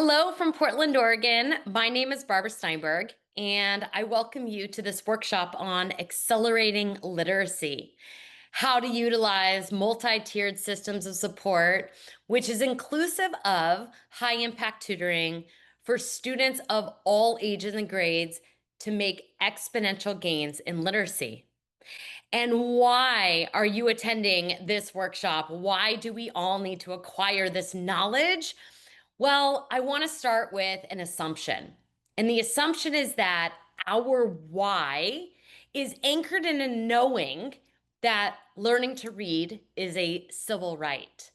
Hello from Portland, Oregon. My name is Barbara Steinberg, and I welcome you to this workshop on accelerating literacy, how to utilize multi-tiered systems of support, which is inclusive of high-impact tutoring for students of all ages and grades to make exponential gains in literacy. And why are you attending this workshop? Why do we all need to acquire this knowledge? Well, I want to start with an assumption. And the assumption is that our why is anchored in a knowing that learning to read is a civil right.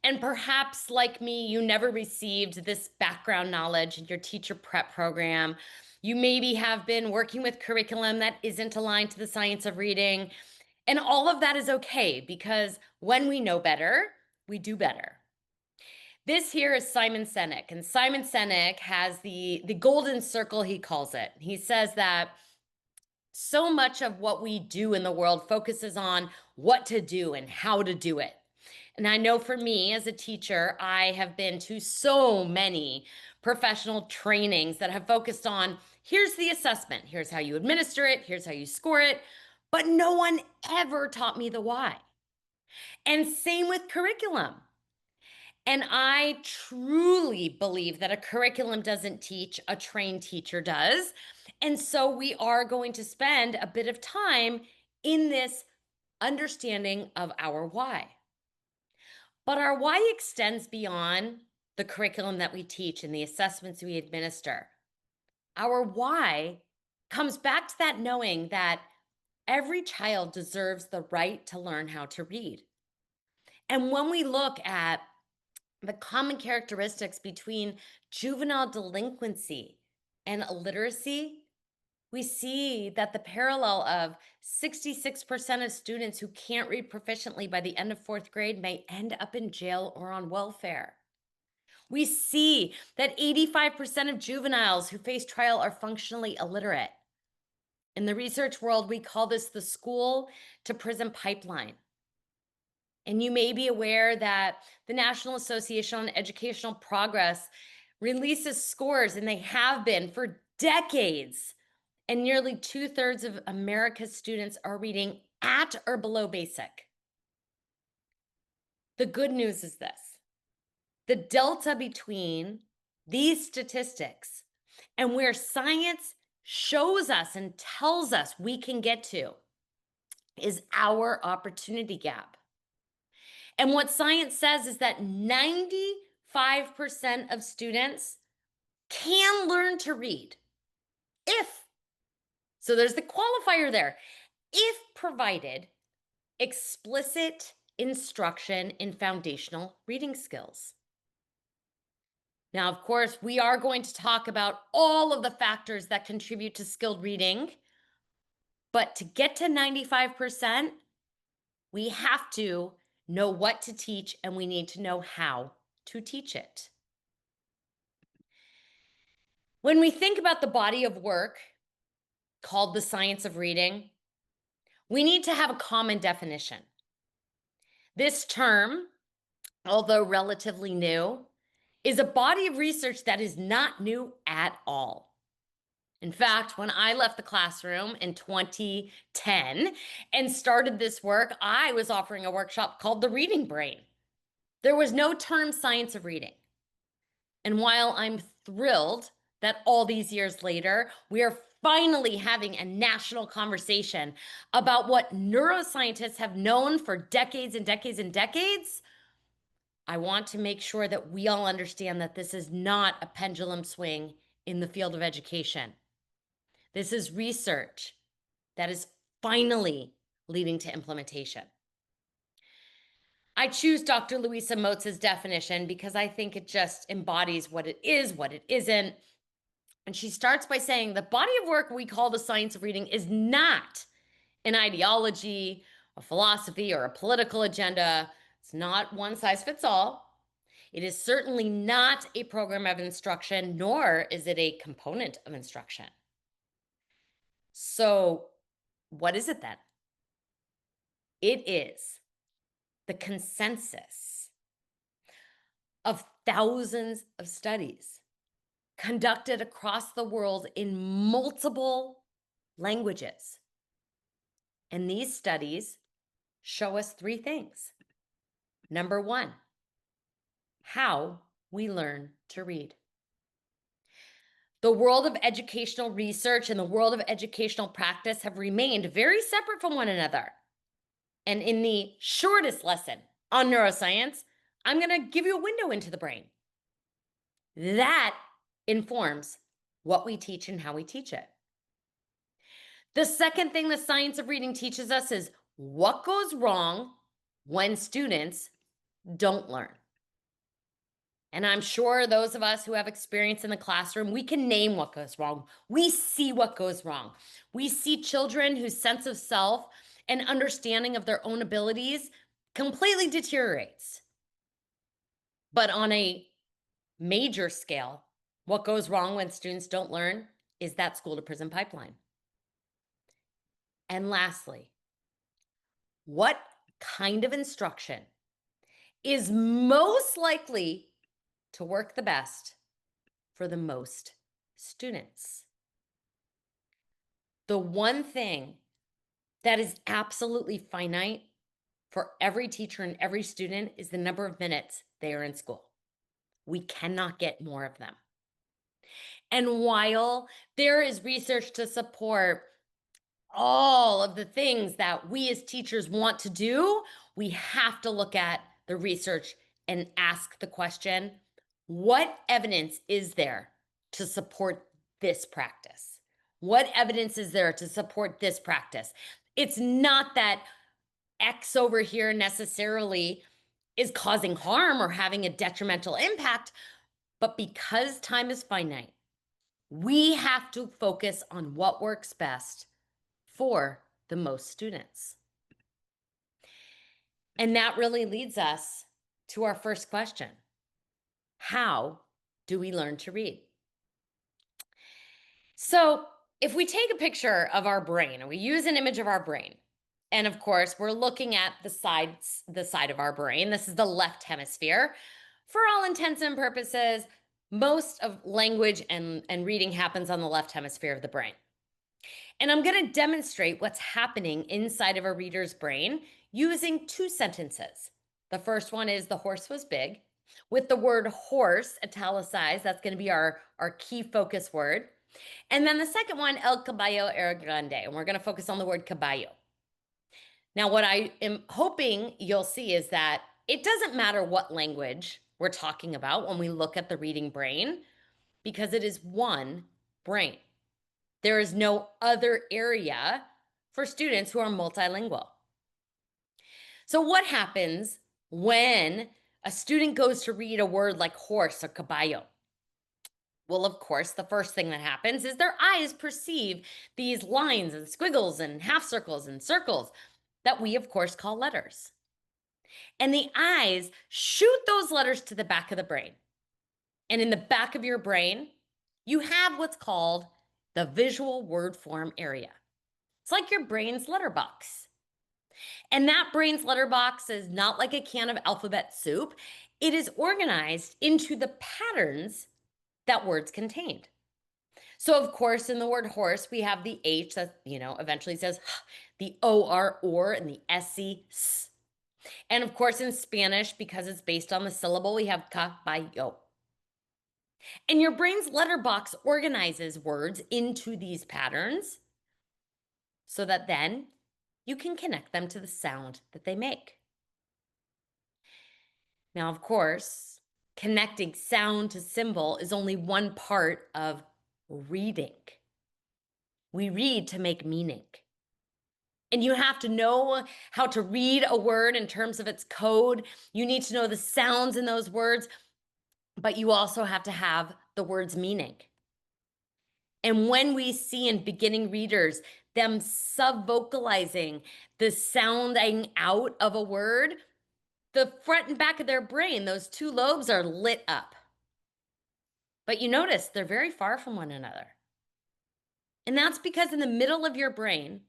And perhaps, like me, you never received this background knowledge in your teacher prep program. You maybe have been working with curriculum that isn't aligned to the science of reading. And all of that is okay because when we know better, we do better. This here is Simon Sinek, and Simon Sinek has the golden circle, he calls it. He says that so much of what we do in the world focuses on what to do and how to do it. And I know for me as a teacher, I have been to so many professional trainings that have focused on here's the assessment, here's how you administer it, here's how you score it, but no one ever taught me the why. And same with curriculum. And I truly believe that a curriculum doesn't teach, a trained teacher does. And so we are going to spend a bit of time in this understanding of our why. But our why extends beyond the curriculum that we teach and the assessments we administer. Our why comes back to that knowing that every child deserves the right to learn how to read. And when we look at the common characteristics between juvenile delinquency and illiteracy, we see that the parallel of 66% of students who can't read proficiently by the end of fourth grade may end up in jail or on welfare. We see that 85% of juveniles who face trial are functionally illiterate. In the research world, we call this the school to prison pipeline. And you may be aware that the National Association on Educational Progress releases scores, and they have been for decades. And nearly 2/3 of America's students are reading at or below basic. The good news is this: the delta between these statistics and where science shows us and tells us we can get to is our opportunity gap. And what science says is that 95% of students can learn to read if, so there's the qualifier there, if provided explicit instruction in foundational reading skills. Now, of course, we are going to talk about all of the factors that contribute to skilled reading, but to get to 95%, we have to know what to teach, and we need to know how to teach it. When we think about the body of work called the science of reading, we need to have a common definition. This term, although relatively new, is a body of research that is not new at all. In fact, when I left the classroom in 2010 and started this work, I was offering a workshop called The Reading Brain. There was no term science of reading. And while I'm thrilled that all these years later, we are finally having a national conversation about what neuroscientists have known for decades and decades and decades, I want to make sure that we all understand that this is not a pendulum swing in the field of education. This is research that is finally leading to implementation. I choose Dr. Louisa Motz's definition because I think it just embodies what it is, what it isn't. And she starts by saying the body of work we call the science of reading is not an ideology, a philosophy, or a political agenda. It's not one size fits all. It is certainly not a program of instruction, nor is it a component of instruction. So, what is it then? It is the consensus of thousands of studies conducted across the world in multiple languages. And these studies show us three things. Number one, how we learn to read. The world of educational research and the world of educational practice have remained very separate from one another. And in the shortest lesson on neuroscience, I'm going to give you a window into the brain. That informs what we teach and how we teach it. The second thing the science of reading teaches us is what goes wrong when students don't learn. And I'm sure those of us who have experience in the classroom, we can name what goes wrong. We see what goes wrong. We see children whose sense of self and understanding of their own abilities completely deteriorates. But on a major scale, what goes wrong when students don't learn is that school to prison pipeline. And lastly, what kind of instruction is most likely to work the best for the most students? The one thing that is absolutely finite for every teacher and every student is the number of minutes they are in school. We cannot get more of them. And while there is research to support all of the things that we as teachers want to do, we have to look at the research and ask the question, what evidence is there to support this practice? What evidence is there to support this practice? It's not that X over here necessarily is causing harm or having a detrimental impact, but because time is finite, we have to focus on what works best for the most students. And that really leads us to our first question. How do we learn to read? So if we take a picture of our brain and we use an image of our brain, and of course, we're looking at the side of our brain. This is the left hemisphere. For all intents and purposes, most of language and reading happens on the left hemisphere of the brain. And I'm going to demonstrate what's happening inside of a reader's brain using two sentences. The first one is the horse was big, with the word horse italicized. That's going to be our key focus word. And then the second one, el caballo era grande. And we're going to focus on the word caballo. Now, what I am hoping you'll see is that it doesn't matter what language we're talking about when we look at the reading brain, because it is one brain. There is no other area for students who are multilingual. So what happens when a student goes to read a word like horse or caballo? Well, of course, the first thing that happens is their eyes perceive these lines and squiggles and half circles and circles that we, of course, call letters. And the eyes shoot those letters to the back of the brain. And in the back of your brain, you have what's called the visual word form area. It's like your brain's letterbox. And that brain's letterbox is not like a can of alphabet soup. It is organized into the patterns that words contained. So of course, in the word horse, we have the H that, eventually says h, the OR or, and the SC s. And of course, in Spanish, because it's based on the syllable, we have caballo. And your brain's letterbox organizes words into these patterns so that then you can connect them to the sound that they make. Now, of course, connecting sound to symbol is only one part of reading. We read to make meaning. And you have to know how to read a word in terms of its code. You need to know the sounds in those words, but you also have to have the word's meaning. And when we see in beginning readers them sub-vocalizing the sounding out of a word, the front and back of their brain, those two lobes are lit up. But you notice they're very far from one another. And that's because in the middle of your brain,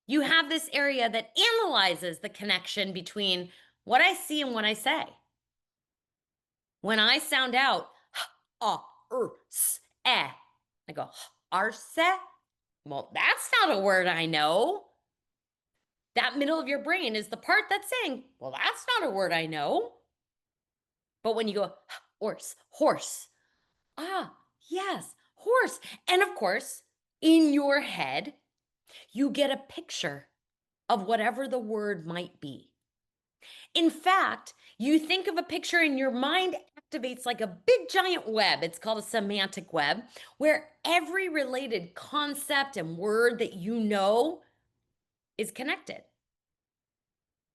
you have this area that analyzes the connection between what I see and what I say. When I sound out, eh, I go, arse. Well, that's not a word I know. That middle of your brain is the part that's saying, well, that's not a word I know. But when you go, horse, yes, horse. And of course, in your head, you get a picture of whatever the word might be. In fact, you think of a picture and your mind activates like a big giant web. It's called a semantic web, where every related concept and word that you know is connected.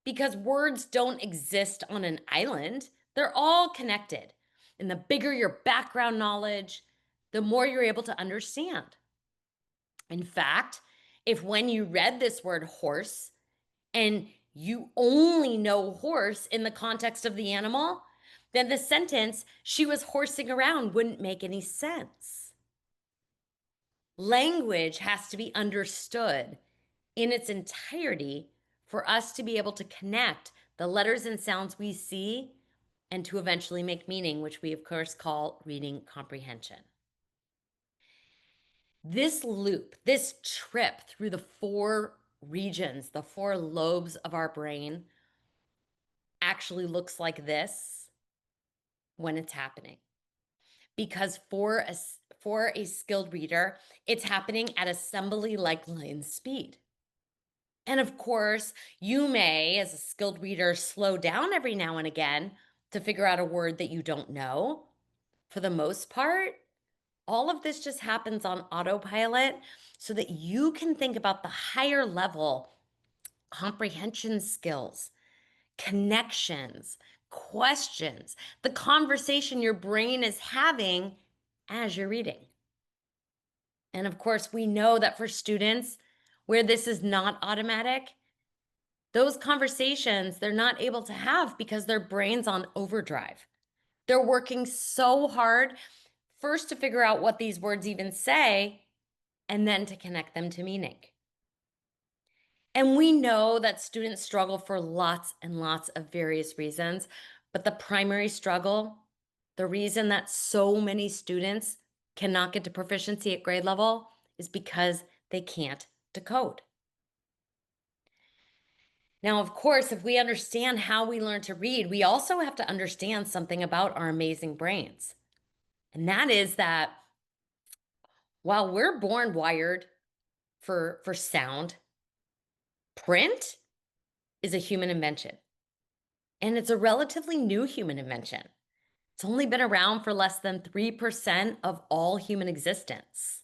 Because words don't exist on an island, they're all connected. And the bigger your background knowledge, the more you're able to understand. In fact, if when you read this word horse and you only know horse in the context of the animal, then the sentence, she was horsing around, wouldn't make any sense. Language has to be understood in its entirety for us to be able to connect the letters and sounds we see and to eventually make meaning, which we of course call reading comprehension. This loop, this trip through the four regions, the four lobes of our brain, actually looks like this when it's happening. Because for a skilled reader, it's happening at assembly-like line speed. And of course, you may, as a skilled reader, slow down every now and again to figure out a word that you don't know. For the most part, all of this just happens on autopilot so that you can think about the higher level comprehension skills, connections, questions, the conversation your brain is having as you're reading. And of course, we know that for students where this is not automatic, those conversations they're not able to have because their brain's on overdrive. They're working so hard first to figure out what these words even say and then to connect them to meaning. And we know that students struggle for lots and lots of various reasons, but the primary struggle, the reason that so many students cannot get to proficiency at grade level is because they can't decode. Now, of course, if we understand how we learn to read, we also have to understand something about our amazing brains. And that is that while we're born wired for sound, print is a human invention. And it's a relatively new human invention. It's only been around for less than 3% of all human existence.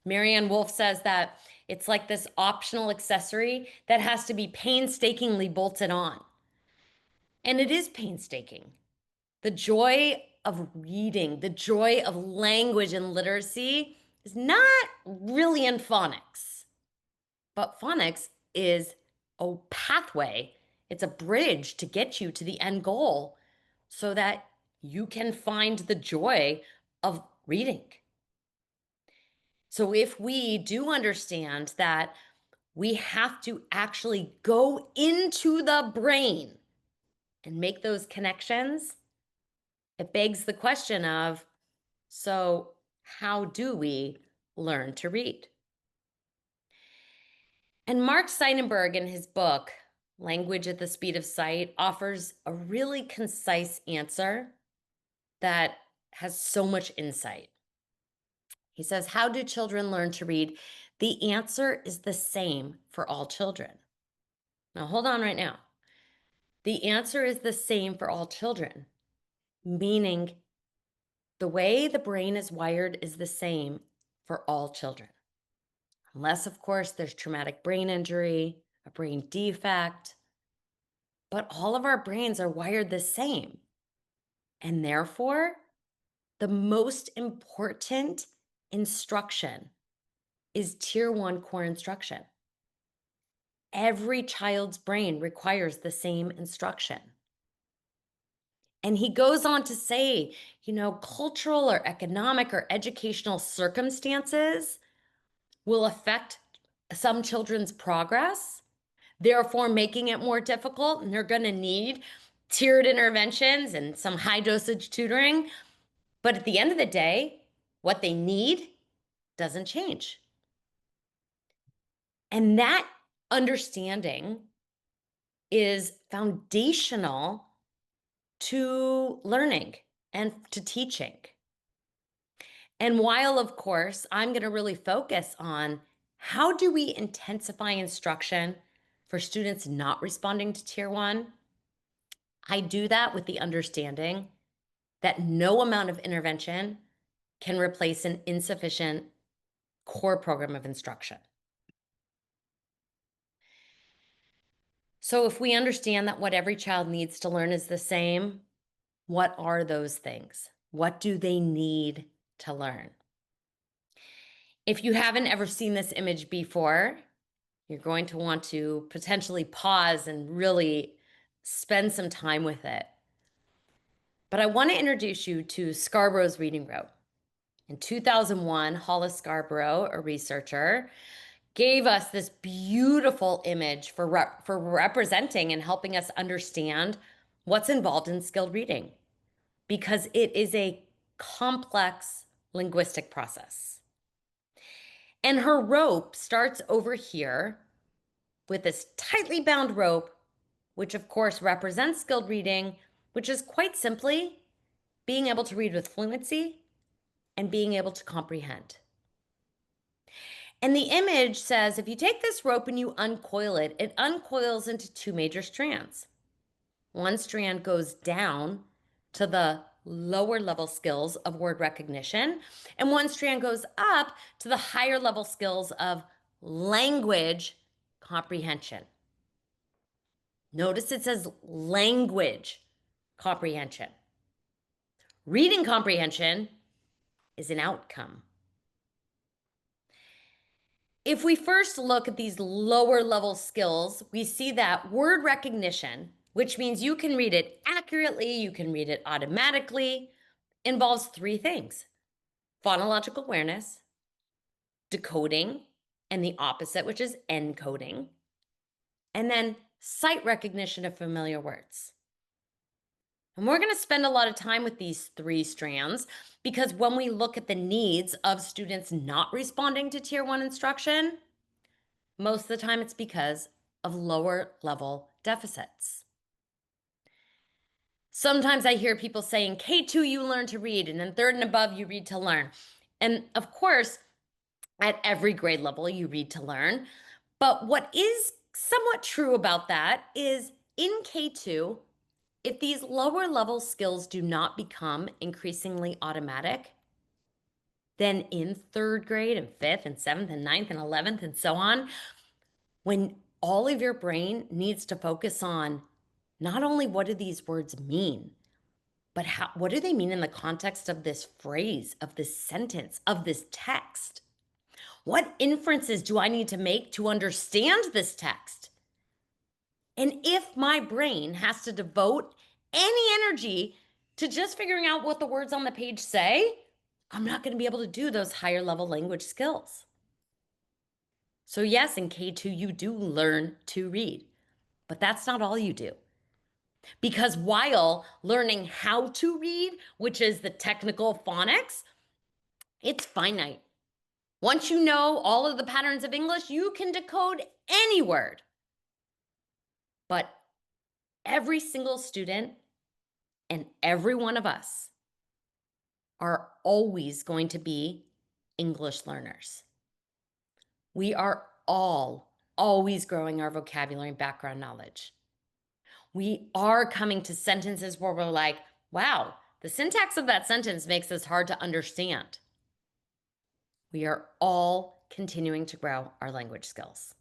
Marianne Wolf says that it's like this optional accessory that has to be painstakingly bolted on. And it is painstaking. The joy of reading, the joy of language and literacy is not really in phonics. But phonics is a pathway, it's a bridge to get you to the end goal so that you can find the joy of reading. So if we do understand that we have to actually go into the brain and make those connections, it begs the question of, so how do we learn to read? And Mark Seidenberg, in his book, Language at the Speed of Sight, offers a really concise answer that has so much insight. He says, how do children learn to read? The answer is the same for all children. Now, hold on right now. The answer is the same for all children, meaning the way the brain is wired is the same for all children. Unless, of course, there's traumatic brain injury, a brain defect, but all of our brains are wired the same. And therefore, the most important instruction is tier 1 core instruction. Every child's brain requires the same instruction. And he goes on to say, cultural or economic or educational circumstances will affect some children's progress, therefore making it more difficult. And they're going to need tiered interventions and some high dosage tutoring. But at the end of the day, what they need doesn't change. And that understanding is foundational to learning and to teaching. And while, of course, I'm going to really focus on how do we intensify instruction for students not responding to Tier 1, I do that with the understanding that no amount of intervention can replace an insufficient core program of instruction. So if we understand that what every child needs to learn is the same, what are those things? What do they need to learn? If you haven't ever seen this image before, you're going to want to potentially pause and really spend some time with it. But I want to introduce you to Scarborough's reading rope. In 2001, Hollis Scarborough, a researcher, gave us this beautiful image for representing and helping us understand what's involved in skilled reading, because it is a complex linguistic process. And her rope starts over here with this tightly bound rope, which of course represents skilled reading, which is quite simply being able to read with fluency and being able to comprehend. And the image says if you take this rope and you uncoil it, it uncoils into two major strands. One strand goes down to the lower level skills of word recognition, and one strand goes up to the higher level skills of language comprehension. Notice it says language comprehension. Reading comprehension is an outcome. If we first look at these lower level skills, we see that word recognition, which means you can read it accurately, you can read it automatically, involves three things: phonological awareness, decoding, and the opposite, which is encoding, and then sight recognition of familiar words. And we're going to spend a lot of time with these three strands because when we look at the needs of students not responding to Tier 1 instruction, most of the time it's because of lower level deficits. Sometimes I hear people saying K2 you learn to read, and then 3rd and above you read to learn. And of course, at every grade level you read to learn. But what is somewhat true about that is in K2, if these lower level skills do not become increasingly automatic, then in 3rd grade and 5th and 7th and 9th and 11th and so on, when all of your brain needs to focus on not only what do these words mean, but what do they mean in the context of this phrase, of this sentence, of this text? What inferences do I need to make to understand this text? And if my brain has to devote any energy to just figuring out what the words on the page say, I'm not going to be able to do those higher level language skills. So yes, in K2, you do learn to read, but that's not all you do. Because while learning how to read, which is the technical phonics, it's finite. Once you know all of the patterns of English, you can decode any word. But every single student and every one of us are always going to be English learners. We are all always growing our vocabulary and background knowledge. We are coming to sentences where we're like, wow, the syntax of that sentence makes this hard to understand. We are all continuing to grow our language skills.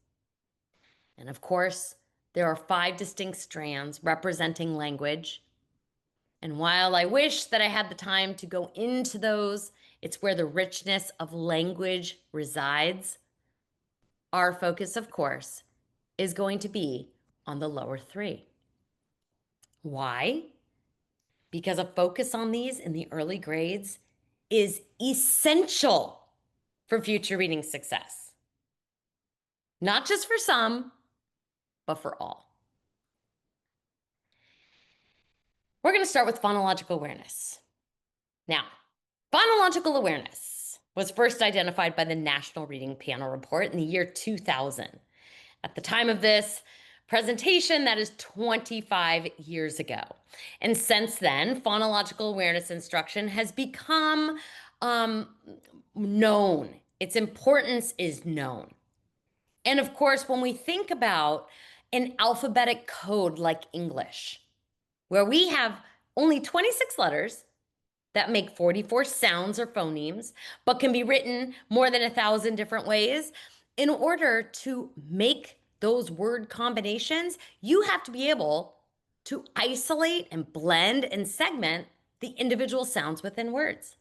And of course, there are 5 distinct strands representing language. And while I wish that I had the time to go into those, it's where the richness of language resides. Our focus, of course, is going to be on the lower 3. Why? Because a focus on these in the early grades is essential for future reading success. Not just for some, but for all. We're going to start with phonological awareness. Now, phonological awareness was first identified by the National Reading Panel Report in the year 2000. At the time of this presentation, that is 25 years ago. And since then, phonological awareness instruction has become known. Its importance is known. And of course, when we think about an alphabetic code like English, where we have only 26 letters that make 44 sounds or phonemes, but can be written more than 1,000 different ways, in order to make those word combinations, you have to be able to isolate and blend and segment the individual sounds within words.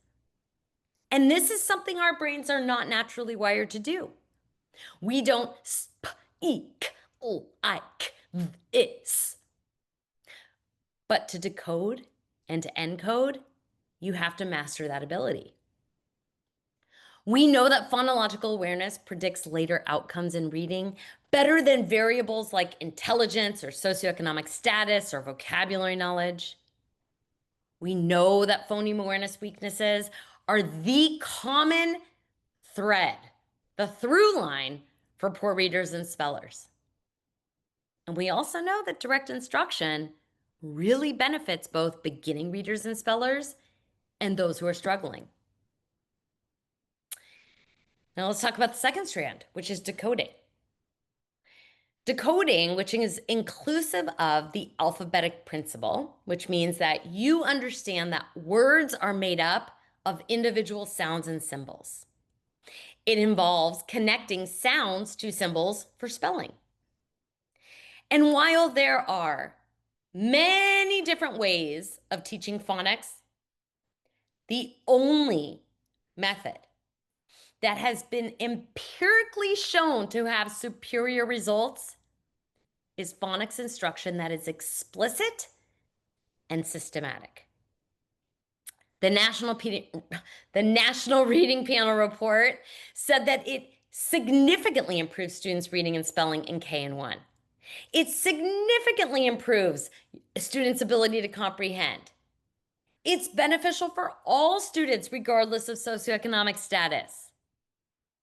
And this is something our brains are not naturally wired to do. We don't speak like this. But to decode and to encode, you have to master that ability. We know that phonological awareness predicts later outcomes in reading better than variables like intelligence or socioeconomic status or vocabulary knowledge. We know that phoneme awareness weaknesses are the common thread, the through line for poor readers and spellers. And we also know that direct instruction really benefits both beginning readers and spellers and those who are struggling. Now let's talk about the second strand, which is decoding. Decoding, which is inclusive of the alphabetic principle, which means that you understand that words are made up of individual sounds and symbols. It involves connecting sounds to symbols for spelling. And while there are many different ways of teaching phonics, the only method that has been empirically shown to have superior results is phonics instruction that is explicit and systematic. The National Reading Panel Report said that it significantly improves students' reading and spelling in KN1. It significantly improves students' ability to comprehend. It's beneficial for all students, regardless of socioeconomic status.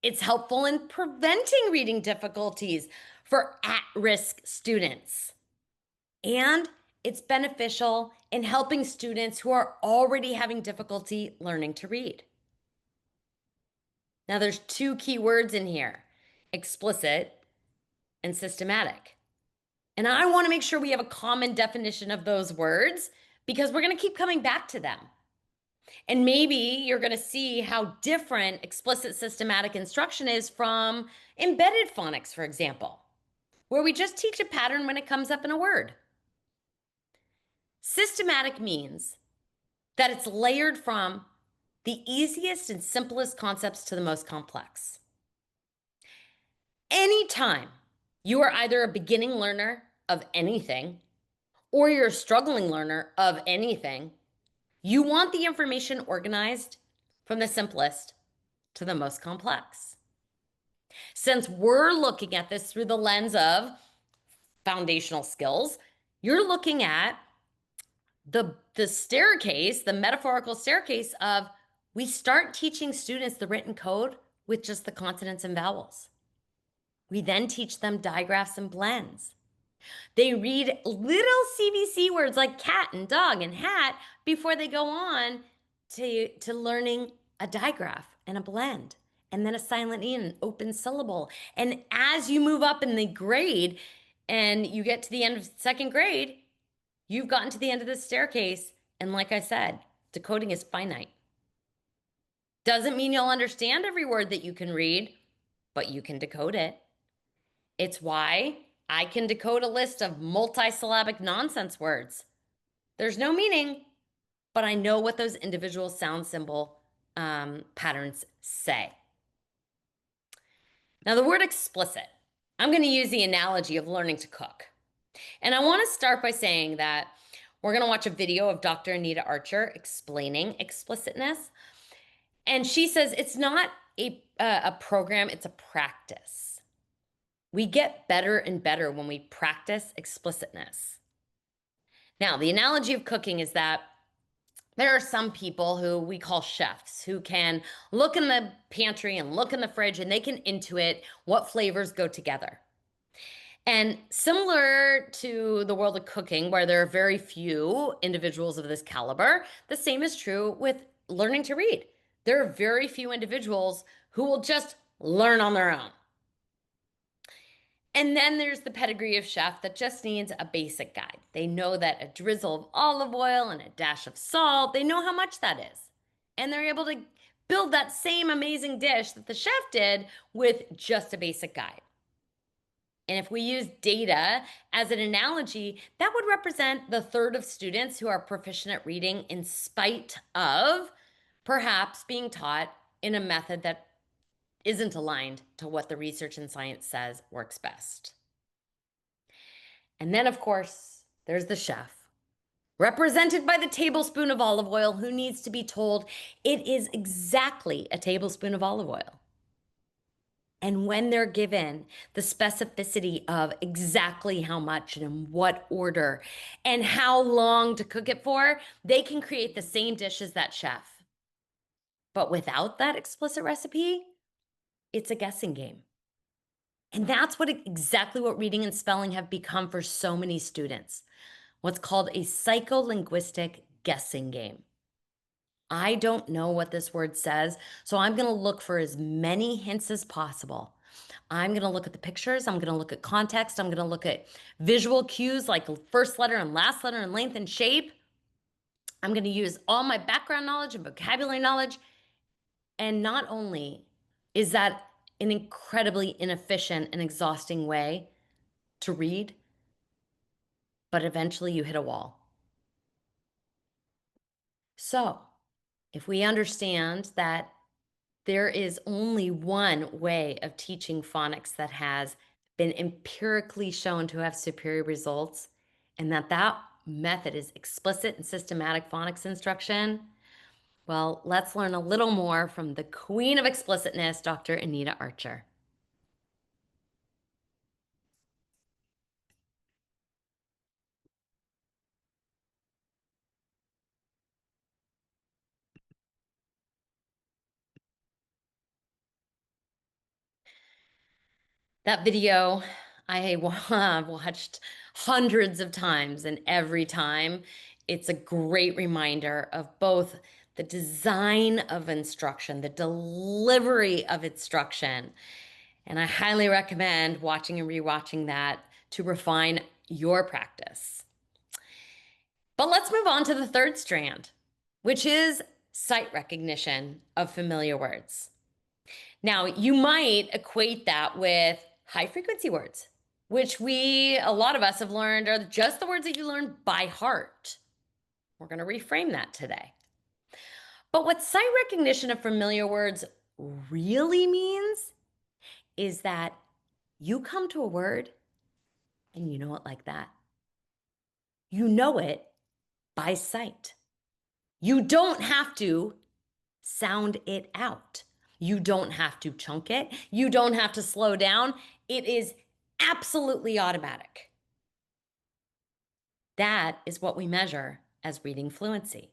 It's helpful in preventing reading difficulties for at-risk students. And it's beneficial in helping students who are already having difficulty learning to read. Now, there's two key words in here: explicit and systematic. And I want to make sure we have a common definition of those words, because we're going to keep coming back to them. And maybe you're going to see how different explicit systematic instruction is from embedded phonics, for example, where we just teach a pattern when it comes up in a word. Systematic means that it's layered from the easiest and simplest concepts to the most complex. Anytime you are either a beginning learner of anything or you're a struggling learner of anything, you want the information organized from the simplest to the most complex. Since we're looking at this through the lens of foundational skills, you're looking at the staircase, the metaphorical staircase of, we start teaching students the written code with just the consonants and vowels. We then teach them digraphs and blends. They read little CVC words like cat and dog and hat before they go on to learning a digraph and a blend, and then a silent E and an open syllable. And as you move up in the grade and you get to the end of second grade, you've gotten to the end of the staircase. And like I said, decoding is finite. Doesn't mean you'll understand every word that you can read, but you can decode it. It's why I can decode a list of multisyllabic nonsense words. There's no meaning, but I know what those individual sound symbol patterns say. Now, the word explicit, I'm going to use the analogy of learning to cook. And I want to start by saying that we're going to watch a video of Dr. Anita Archer explaining explicitness. And she says it's not a program, it's a practice. We get better and better when we practice explicitness. Now, the analogy of cooking is that there are some people who we call chefs who can look in the pantry and look in the fridge and they can intuit what flavors go together. And similar to the world of cooking, where there are very few individuals of this caliber, the same is true with learning to read. There are very few individuals who will just learn on their own. And then there's the pedigree of chef that just needs a basic guide. They know that a drizzle of olive oil and a dash of salt, they know how much that is. And they're able to build that same amazing dish that the chef did with just a basic guide. And if we use data as an analogy, that would represent the third of students who are proficient at reading in spite of perhaps being taught in a method that isn't aligned to what the research and science says works best. And then, of course, there's the chef, represented by the tablespoon of olive oil, who needs to be told it is exactly a tablespoon of olive oil. And when they're given the specificity of exactly how much and in what order and how long to cook it for, they can create the same dish as that chef. But without that explicit recipe, it's a guessing game. And that's exactly what reading and spelling have become for so many students. What's called a psycholinguistic guessing game. I don't know what this word says, so I'm going to look for as many hints as possible. I'm going to look at the pictures. I'm going to look at context. I'm going to look at visual cues like first letter and last letter and length and shape. I'm going to use all my background knowledge and vocabulary knowledge. And not only is that an incredibly inefficient and exhausting way to read, but eventually you hit a wall. So, if we understand that there is only one way of teaching phonics that has been empirically shown to have superior results, and that method is explicit and systematic phonics instruction, well, let's learn a little more from the queen of explicitness, Dr. Anita Archer. That video I watched hundreds of times, and every time it's a great reminder of both the design of instruction, the delivery of instruction. And I highly recommend watching and rewatching that to refine your practice. But let's move on to the third strand, which is sight recognition of familiar words. Now, you might equate that with high frequency words, which a lot of us have learned are just the words that you learn by heart. We're going to reframe that today. But what sight recognition of familiar words really means is that you come to a word and you know it like that. You know it by sight. You don't have to sound it out. You don't have to chunk it. You don't have to slow down. It is absolutely automatic. That is what we measure as reading fluency.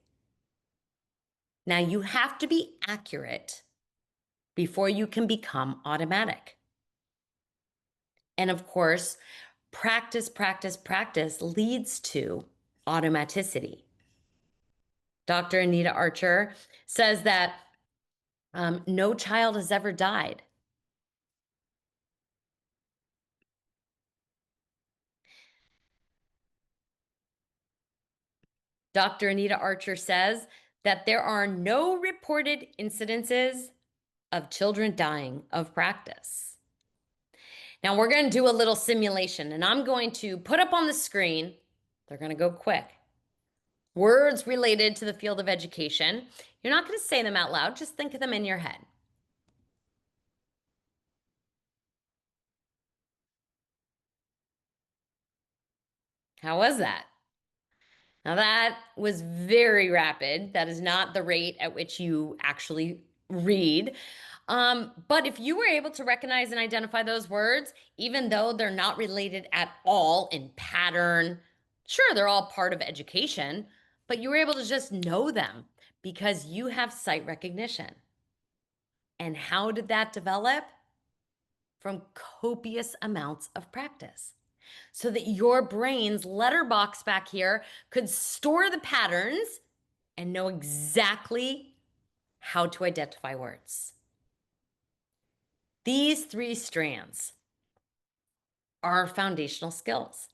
Now, you have to be accurate before you can become automatic. And of course, practice, practice, practice leads to automaticity. Dr. Anita Archer says that no child has ever died. Dr. Anita Archer says that there are no reported incidences of children dying of practice. Now we're going to do a little simulation, and I'm going to put up on the screen, they're going to go quick, words related to the field of education. You're not going to say them out loud, just think of them in your head. How was that? Now that was very rapid. That is not the rate at which you actually read. But if you were able to recognize and identify those words, even though they're not related at all in pattern Sure, they're all part of education, but you were able to just know them because you have sight recognition. And how did that develop? From copious amounts of practice. So that your brain's letterbox back here could store the patterns and know exactly how to identify words. These three strands are foundational skills.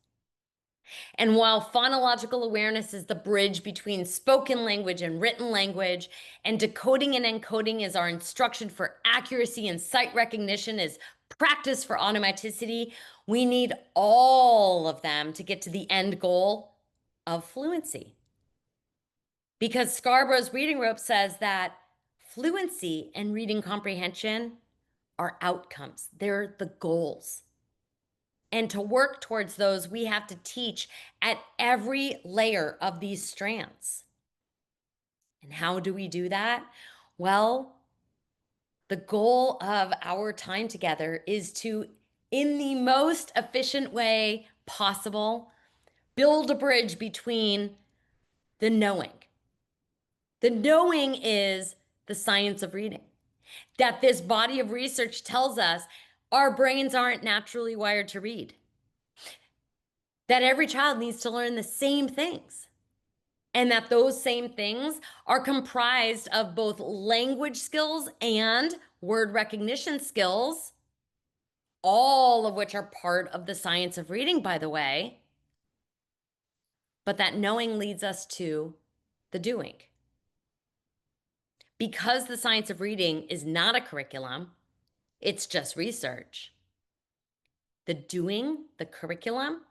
And while phonological awareness is the bridge between spoken language and written language, and decoding and encoding is our instruction for accuracy and sight recognition is practice for automaticity, we need all of them to get to the end goal of fluency. Because Scarborough's reading rope says that fluency and reading comprehension are outcomes, they're the goals. And to work towards those, we have to teach at every layer of these strands. And how do we do that? Well, the goal of our time together is to, in the most efficient way possible, build a bridge between the knowing. The knowing is the science of reading. That this body of research tells us our brains aren't naturally wired to read. That every child needs to learn the same things. And that those same things are comprised of both language skills and word recognition skills, all of which are part of the science of reading, by the way. But that knowing leads us to the doing. Because the science of reading is not a curriculum, it's just research. The doing, the curriculum,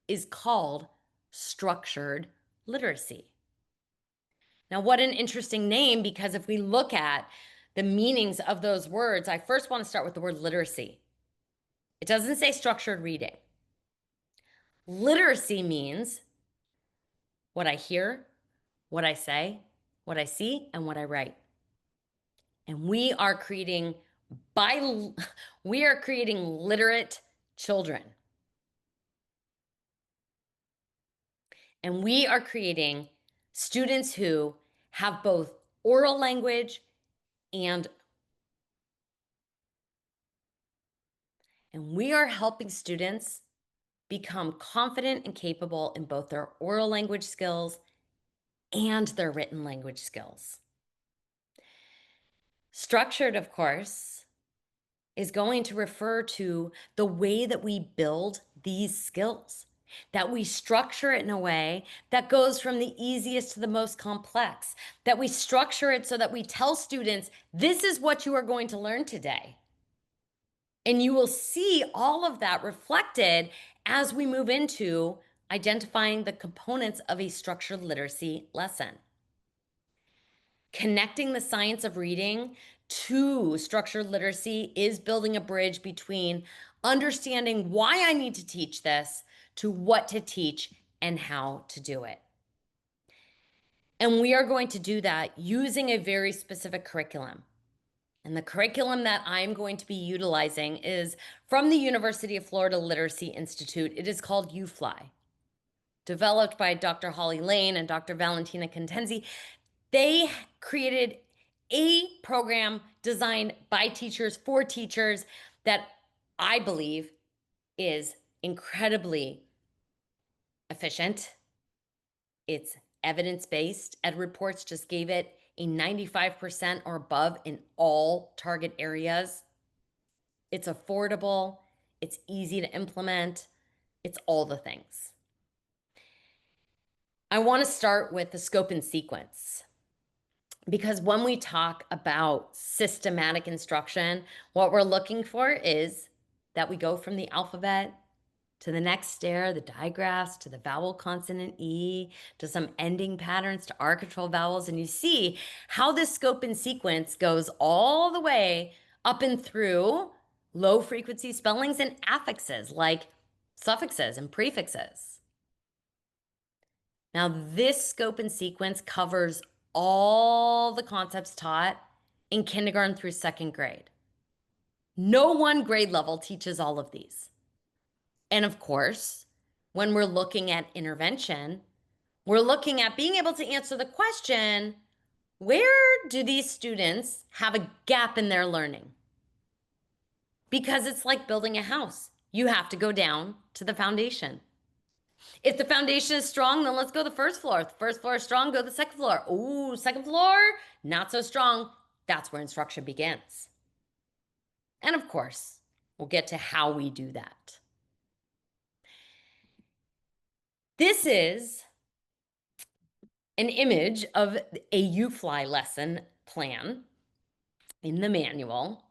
is called structured literacy. Now, what an interesting name, because if we look at the meanings of those words, I first want to start with the word literacy. It doesn't say structured reading. Literacy means what I hear, what I say, what I see, and what I write. And we are creating literate children. And we are creating students who have both oral language and we are helping students become confident and capable in both their oral language skills and their written language skills. Structured, of course, is going to refer to the way that we build these skills, that we structure it in a way that goes from the easiest to the most complex, that we structure it so that we tell students, this is what you are going to learn today. And you will see all of that reflected as we move into identifying the components of a structured literacy lesson. Connecting the science of reading to structured literacy is building a bridge between understanding why I need to teach this to what to teach and how to do it. And we are going to do that using a very specific curriculum. And the curriculum that I'm going to be utilizing is from the University of Florida Literacy Institute. It is called UFly, developed by Dr. Holly Lane and Dr. Valentina Contenzi. They created a program designed by teachers for teachers that I believe is incredibly efficient. It's evidence-based. EdReports just gave it a 95% or above in all target areas. It's affordable, it's easy to implement, it's all the things. I want to start with the scope and sequence. Because when we talk about systematic instruction, what we're looking for is that we go from the alphabet to the next stair, the digraphs, to the vowel consonant E, to some ending patterns, to R control vowels. And you see how this scope and sequence goes all the way up and through low frequency spellings and affixes like suffixes and prefixes. Now, this scope and sequence covers all the concepts taught in kindergarten through second grade. No one grade level teaches all of these. And of course, when we're looking at intervention, we're looking at being able to answer the question, where do these students have a gap in their learning? Because it's like building a house. You have to go down to the foundation. If the foundation is strong, then let's go to the first floor. If the first floor is strong, go to the second floor. Ooh, second floor, not so strong. That's where instruction begins. And of course, we'll get to how we do that. This is an image of a U-Fly lesson plan in the manual.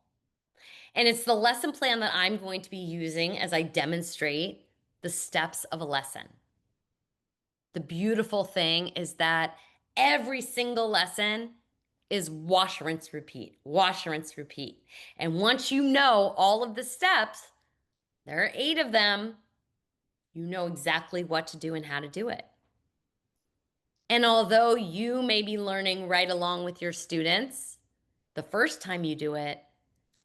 And it's the lesson plan that I'm going to be using as I demonstrate the steps of a lesson. The beautiful thing is that every single lesson is wash, rinse, repeat, wash, rinse, repeat. And once you know all of the steps, there are 8 of them, you know exactly what to do and how to do it. And although you may be learning right along with your students, the first time you do it,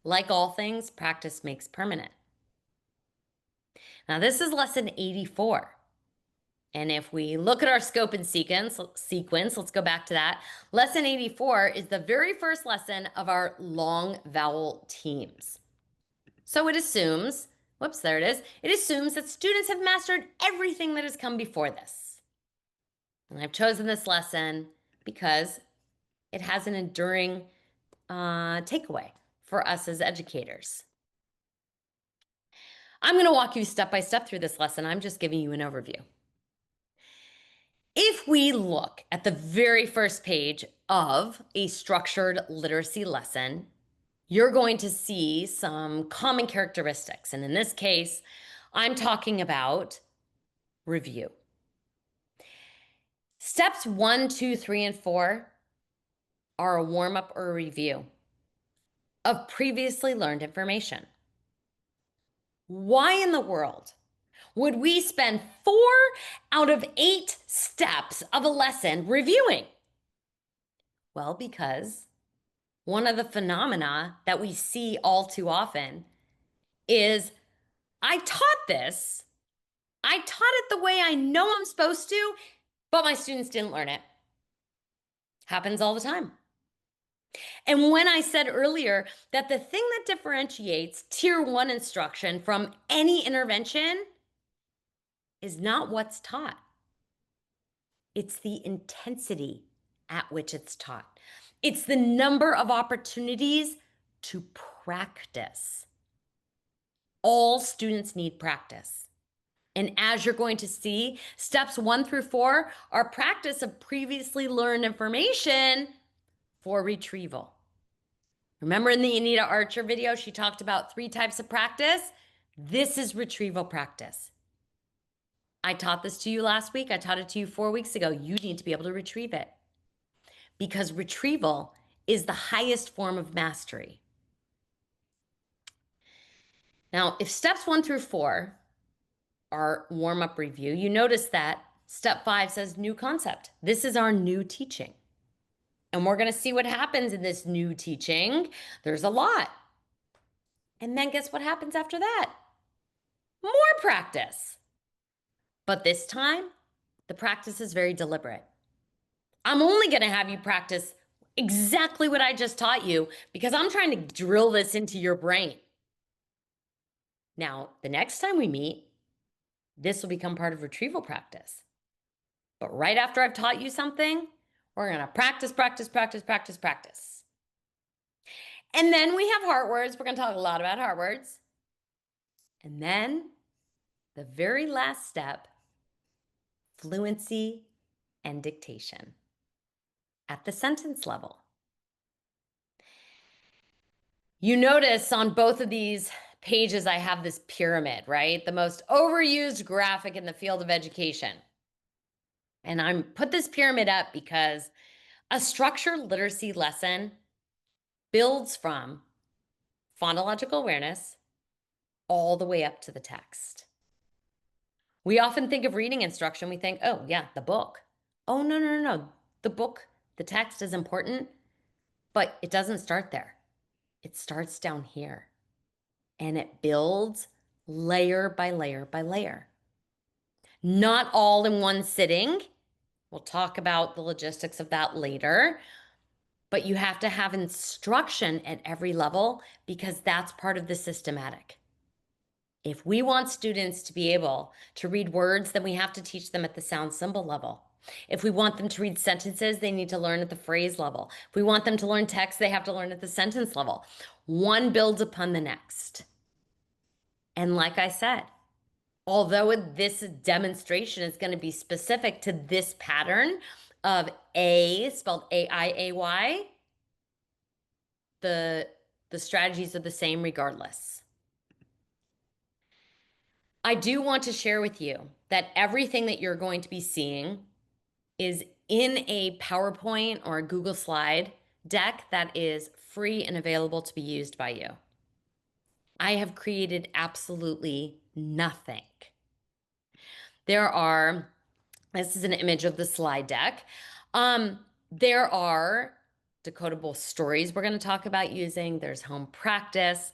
like all things, practice makes permanent. Now, this is lesson 84. And if we look at our scope and sequence, let's go back to that. Lesson 84 is the very first lesson of our long vowel teams. So it assumes, whoops, there it is. It assumes that students have mastered everything that has come before this. And I've chosen this lesson because it has an enduring takeaway for us as educators. I'm going to walk you step by step through this lesson. I'm just giving you an overview. If we look at the very first page of a structured literacy lesson, you're going to see some common characteristics. And in this case, I'm talking about review. Steps 1, 2, 3, and 4 are a warm-up or a review of previously learned information. Why in the world would we spend 4 out of 8 steps of a lesson reviewing? Well, because one of the phenomena that we see all too often is, I taught this, I taught it the way I know I'm supposed to, but my students didn't learn it. Happens all the time. And when I said earlier that the thing that differentiates Tier 1 instruction from any intervention is not what's taught. It's the intensity at which it's taught. It's the number of opportunities to practice. All students need practice. And as you're going to see, steps 1 through 4 are practice of previously learned information for retrieval. Remember in the Anita Archer video, she talked about 3 types of practice? This is retrieval practice. I taught this to you last week. I taught it to you 4 weeks ago. You need to be able to retrieve it, because retrieval is the highest form of mastery. Now, if steps 1 through 4 are warm-up review, you notice that step 5 says new concept. This is our new teaching. And we're going to see what happens in this new teaching. There's a lot. And then guess what happens after that? More practice. But this time, the practice is very deliberate. I'm only going to have you practice exactly what I just taught you because I'm trying to drill this into your brain. Now, the next time we meet, this will become part of retrieval practice. But right after I've taught you something, we're going to practice, practice, practice, practice, practice. And then we have heart words. We're going to talk a lot about heart words. And then the very last step, fluency and dictation at the sentence level. You notice on both of these pages, I have this pyramid, right? The most overused graphic in the field of education. And I'm put this pyramid up because a structured literacy lesson builds from phonological awareness all the way up to the text. We often think of reading instruction. We think, oh yeah, the book. Oh, no, no, no, no. The book, the text is important, but it doesn't start there. It starts down here and it builds layer by layer by layer. Not all in one sitting. We'll talk about the logistics of that later. But you have to have instruction at every level because that's part of the systematic. If we want students to be able to read words, then we have to teach them at the sound symbol level. If we want them to read sentences, they need to learn at the phrase level. If we want them to learn text, they have to learn at the sentence level. One builds upon the next. And like I said, although this demonstration is going to be specific to this pattern of A, spelled A-I-A-Y, the strategies are the same regardless. I do want to share with you that everything that you're going to be seeing is in a PowerPoint or a Google slide deck that is free and available to be used by you. I have created absolutely nothing. This is an image of the slide deck. There are decodable stories we're going to talk about using. There's home practice.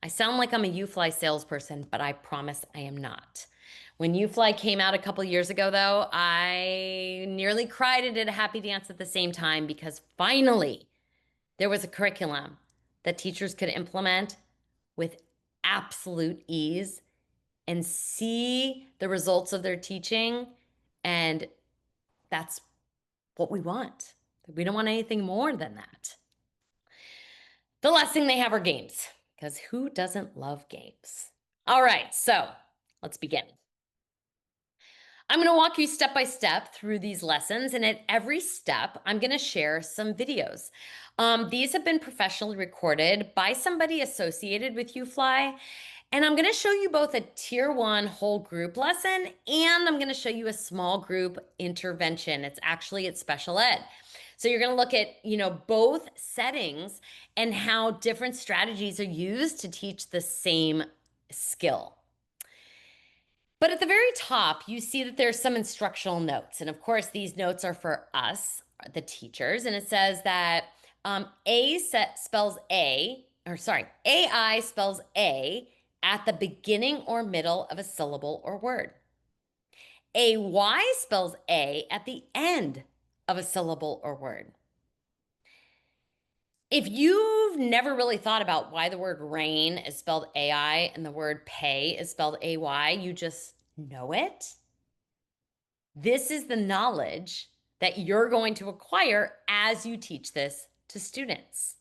I sound like I'm a UFly salesperson, but I promise I am not. When UFly came out a couple years ago, though, I nearly cried and did a happy dance at the same time because finally there was a curriculum that teachers could implement with absolute ease and see the results of their teaching. And that's what we want. We don't want anything more than that. The last thing they have are games, because who doesn't love games? All right, so let's begin. I'm going to walk you step by step through these lessons, and at every step, I'm going to share some videos. These have been professionally recorded by somebody associated with UFly, and I'm going to show you both a tier 1 whole group lesson, and I'm going to show you a small group intervention. It's special ed. So you're going to look at, both settings and how different strategies are used to teach the same skill. But at the very top, you see that there's some instructional notes. And of course, these notes are for us, the teachers. And it says that AI spells A at the beginning or middle of a syllable or word. AY spells A at the end of a syllable or word. If you've never really thought about why the word rain is spelled AI and the word pay is spelled AY, you just know it. This is the knowledge that you're going to acquire as you teach this to students.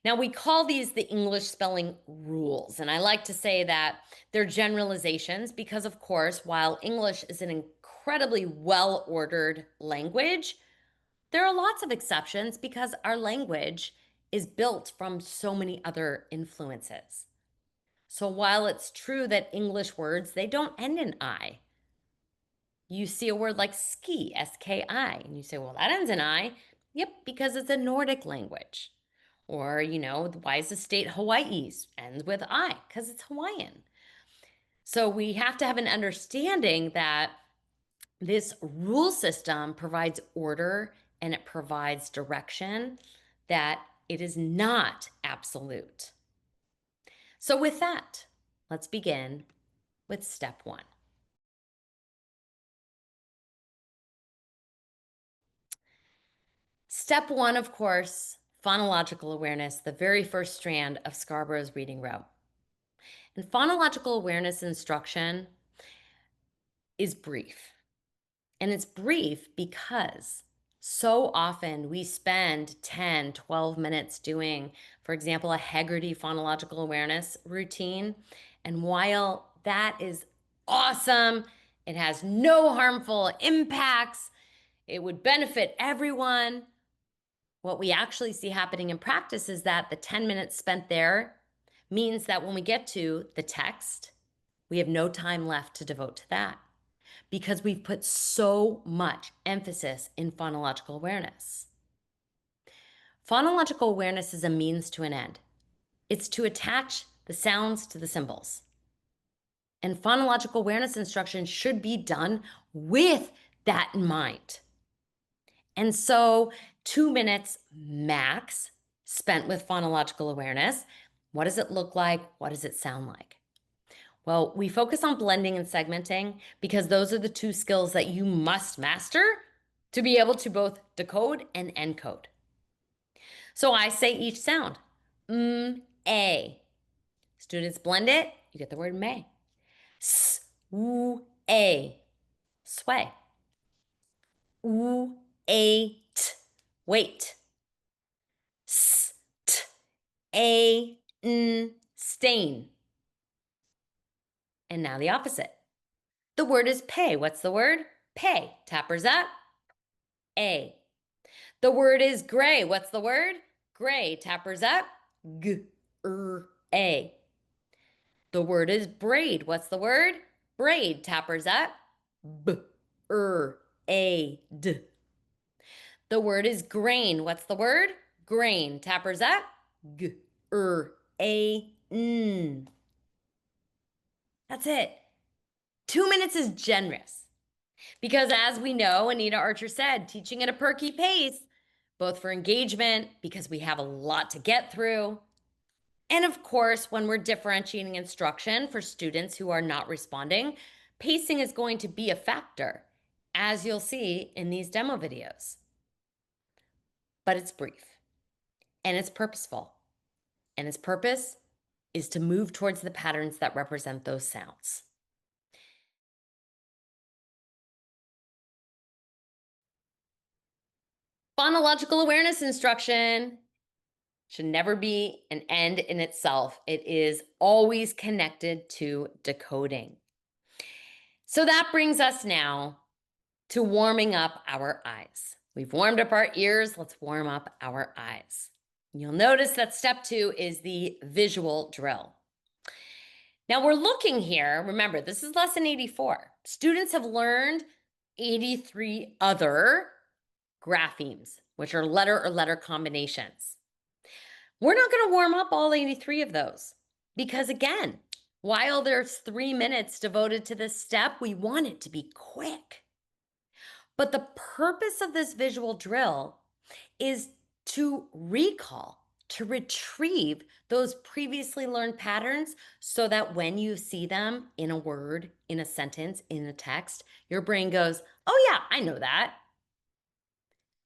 Now, we call these the English spelling rules, and I like to say that they're generalizations because, of course, while English is an incredibly well-ordered language, there are lots of exceptions because our language is built from so many other influences. So while it's true that English words, they don't end in I. You see a word like ski, S-K-I, and you say, well, that ends in I. Yep, because it's a Nordic language. Or, why is the state Hawaii ends with I? Because it's Hawaiian. So we have to have an understanding that this rule system provides order and it provides direction, that it is not absolute. So with that, let's begin with step 1. Step 1, of course, phonological awareness, the very first strand of Scarborough's reading row. And phonological awareness instruction is brief. And it's brief because so often we spend 10, 12 minutes doing, for example, a Hegarty phonological awareness routine. And while that is awesome, it has no harmful impacts, it would benefit everyone. What we actually see happening in practice is that the 10 minutes spent there means that when we get to the text, we have no time left to devote to that because we've put so much emphasis in phonological awareness. Phonological awareness is a means to an end. It's to attach the sounds to the symbols. And phonological awareness instruction should be done with that in mind. And so 2 minutes max spent with phonological awareness. What does it look like? What does it sound like? Well, we focus on blending and segmenting because those are the two skills that you must master to be able to both decode and encode. So I say each sound. A. Students blend it, you get the word may. S, w, a, sway. U, a, t, wait. S, t, a, n, stain. And now the opposite. The word is pay. What's the word? Pay. Tappers up. A. The word is gray. What's the word? Gray. Tappers up. G, a. The word is braid. What's the word? Braid. Tappers up. B, a, d. The word is grain. What's the word? Grain. Tappers up. G, a, n. That's it. 2 minutes is generous. Because as we know, Anita Archer said, teaching at a perky pace, both for engagement, because we have a lot to get through, and of course, when we're differentiating instruction for students who are not responding, pacing is going to be a factor, as you'll see in these demo videos. But it's brief, and it's purposeful, and its purpose is to move towards the patterns that represent those sounds. Phonological awareness instruction should never be an end in itself. It is always connected to decoding. So that brings us now to warming up our eyes. We've warmed up our ears, let's warm up our eyes. You'll notice that step 2 is the visual drill. Now we're looking here, remember, this is lesson 84. Students have learned 83 other graphemes, which are letter or letter combinations. We're not going to warm up all 83 of those because, again, while there's 3 minutes devoted to this step, we want it to be quick. But the purpose of this visual drill is to recall, to retrieve those previously learned patterns so that when you see them in a word, in a sentence, in a text, your brain goes, oh yeah, I know that.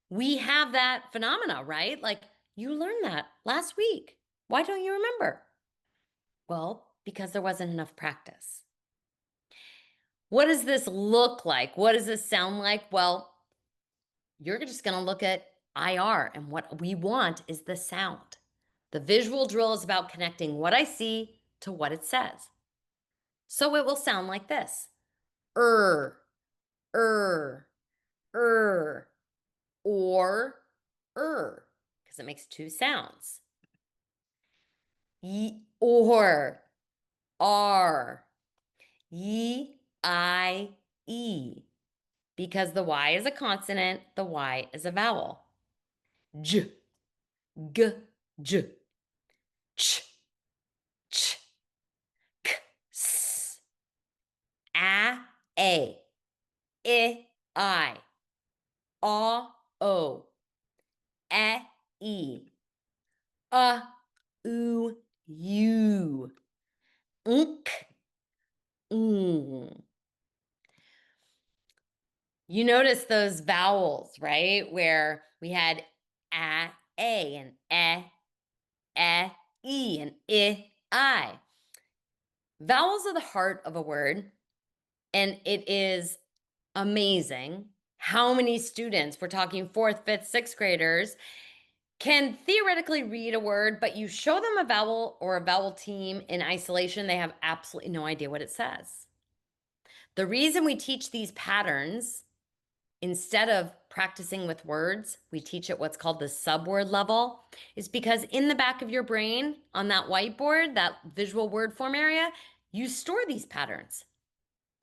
We have that phenomena, right? Like, you learned that last week. Why don't you remember? Well, because there wasn't enough practice. What does this look like? What does this sound like? Well, you're just going to look at IR, and what we want is the sound. The visual drill is about connecting what I see to what it says. So it will sound like this. Er, er, er, or because it makes 2 sounds. Or, R, E, I, E. Because the Y is a consonant, the Y is a vowel. J, G, J, Ch, Ch, K, S, A, I, O, E, U, mm. You notice those vowels, right? Where we had A and E and I. Vowels are the heart of a word, and it is amazing how many students, we're talking 4th, 5th, 6th graders, can theoretically read a word, but you show them a vowel or a vowel team in isolation, they have absolutely no idea what it says. The reason we teach these patterns, instead of practicing with words, we teach at what's called the subword level, is because in the back of your brain, on that whiteboard, that visual word form area, you store these patterns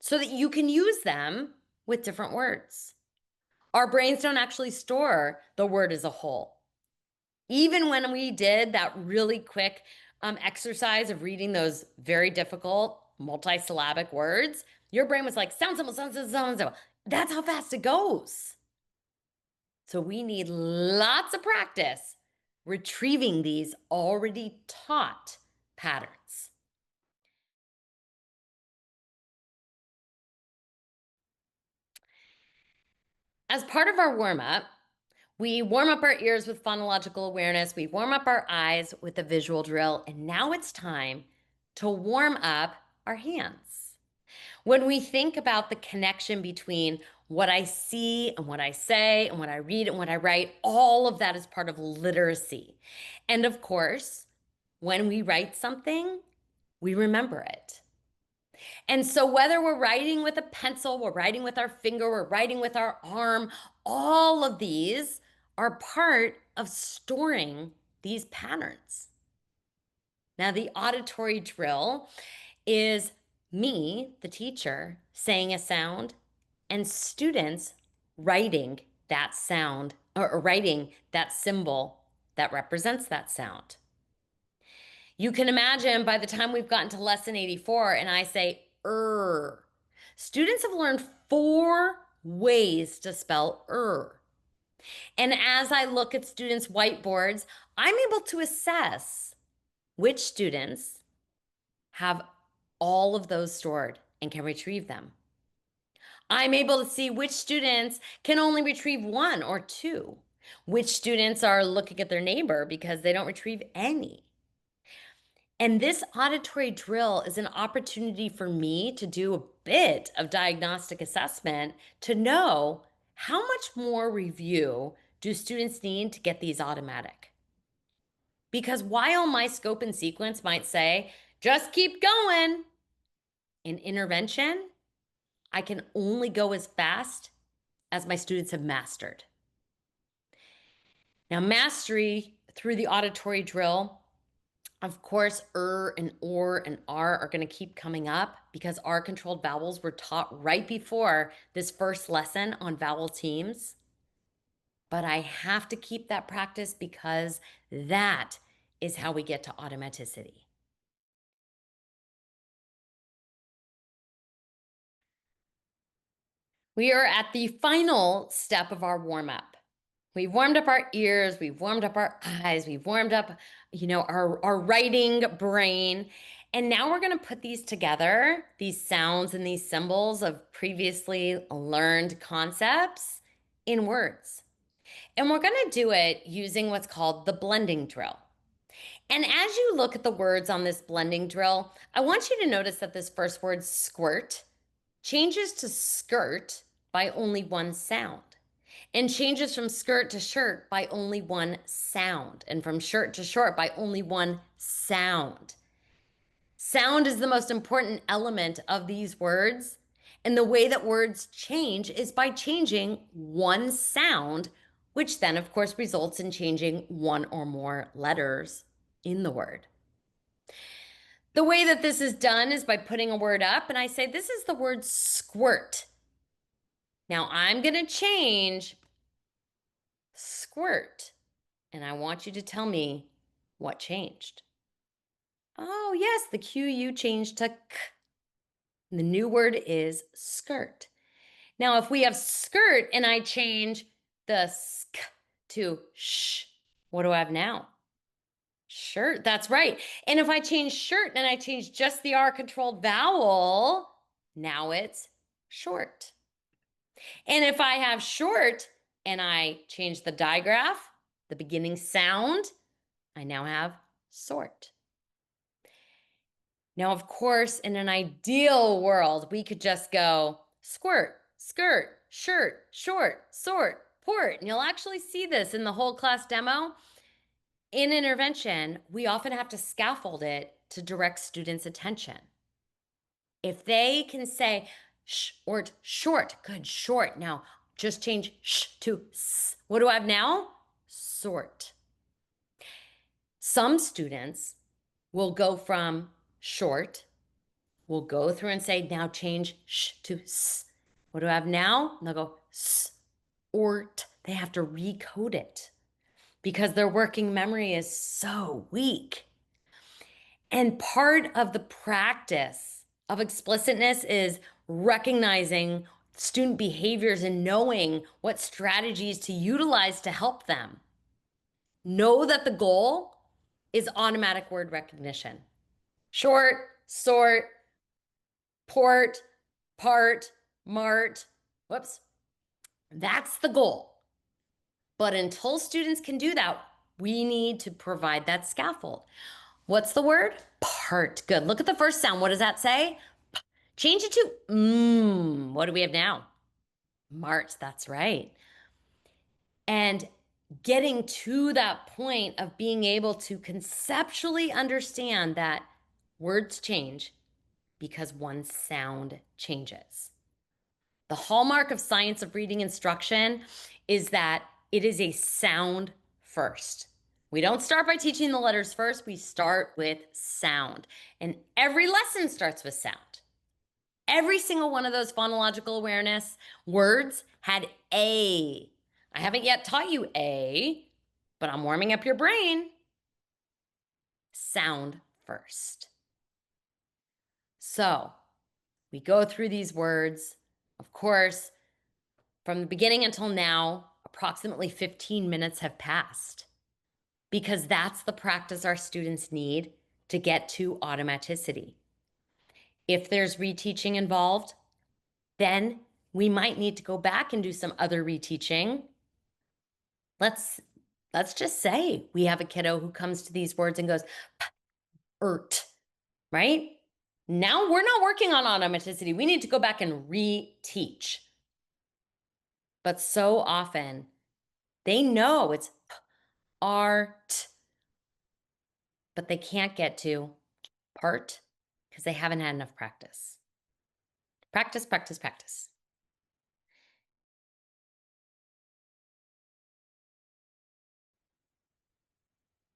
so that you can use them with different words. Our brains don't actually store the word as a whole. Even when we did that really quick exercise of reading those very difficult multisyllabic words, your brain was like, sound symbol, sound symbol, sound symbol. That's how fast it goes. So we need lots of practice retrieving these already taught patterns. As part of our warm up, we warm up our ears with phonological awareness. We warm up our eyes with a visual drill. And now it's time to warm up our hands. When we think about the connection between what I see and what I say and what I read and what I write, all of that is part of literacy. And of course, when we write something, we remember it. And so, whether we're writing with a pencil, we're writing with our finger, we're writing with our arm, all of these are part of storing these patterns. Now, the auditory drill is me, the teacher, saying a sound, and students writing that sound or writing that symbol that represents that sound. You can imagine by the time we've gotten to lesson 84 and I say students have learned 4 ways to spell And as I look at students' whiteboards, I'm able to assess which students have all of those stored and can retrieve them. I'm able to see which students can only retrieve 1 or 2, which students are looking at their neighbor because they don't retrieve any. And this auditory drill is an opportunity for me to do a bit of diagnostic assessment to know how much more review do students need to get these automatic. Because while my scope and sequence might say, just keep going, in intervention, I can only go as fast as my students have mastered. Now, mastery through the auditory drill, of course, and or and are going to keep coming up because R controlled vowels were taught right before this first lesson on vowel teams. But I have to keep that practice because that is how we get to automaticity. We are at the final step of our warm up. We've warmed up our ears, we've warmed up our eyes, we've warmed up, our writing brain. And now we're going to put these together, these sounds and these symbols of previously learned concepts in words. And we're going to do it using what's called the blending drill. And as you look at the words on this blending drill, I want you to notice that this first word, squirt, changes to skirt by only 1 sound, and changes from skirt to shirt by only 1 sound, and from shirt to short by only 1 sound. Sound is the most important element of these words, and the way that words change is by changing 1 sound, which then, of course, results in changing 1 or more letters in the word. The way that this is done is by putting a word up, and I say, this is the word squirt. Now I'm going to change squirt, and I want you to tell me what changed. Oh, yes, the QU changed to K. The new word is skirt. Now, if we have skirt and I change the sk to sh, what do I have now? Shirt, that's right. And if I change shirt and I change just the R controlled vowel, now it's short. And if I have short and I change the digraph, the beginning sound, I now have sort. Now, of course, in an ideal world, we could just go squirt, skirt, shirt, short, sort, port. And you'll actually see this in the whole class demo. In intervention, we often have to scaffold it to direct students' attention. If they can say short, short, good, short. Now just change sh to s. What do I have now? Sort. Some students will go from short, will go through and say, now change sh to s. What do I have now? And they'll go s, ort. They have to recode it because their working memory is so weak. And part of the practice of explicitness is recognizing student behaviors and knowing what strategies to utilize to help them. Know that the goal is automatic word recognition. Short, sort, port, part, mart, whoops, That's the goal. But until students can do that, we need to provide that scaffold. What's the word? Part. Good. Look at the first sound. What does that say? Change it to What do we have now? Mart. That's right. And getting to that point of being able to conceptually understand that words change because one sound changes. The hallmark of science of reading instruction is that it is a sound first. We don't start by teaching the letters first, we start with sound. And every lesson starts with sound. Every single one of those phonological awareness words had A. I haven't yet taught you A, but I'm warming up your brain. Sound first. So we go through these words. Of course, from the beginning until now, approximately 15 minutes have passed because that's the practice our students need to get to automaticity. If there's reteaching involved, then we might need to go back and do some other reteaching. Let's just say we have a kiddo who comes to these words and goes, "ert," right? Now we're not working on automaticity. We need to go back and reteach. But so often they know it's art, but they can't get to part because they haven't had enough practice. Practice, practice, practice.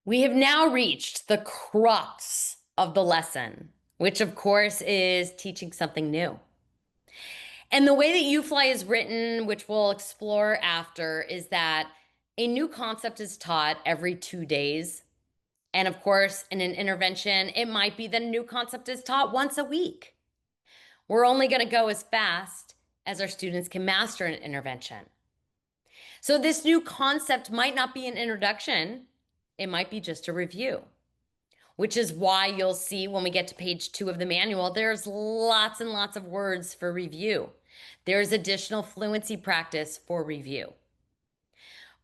We have now reached the crux of the lesson, which of course is teaching something new. And the way that UFly is written, which we'll explore after, is that a new concept is taught every 2 days. And of course, in an intervention, it might be that a new concept is taught once a week. We're only going to go as fast as our students can master an intervention. So this new concept might not be an introduction. It might be just a review, which is why you'll see when we get to page 2 of the manual, there's lots and lots of words for review. There's additional fluency practice for review.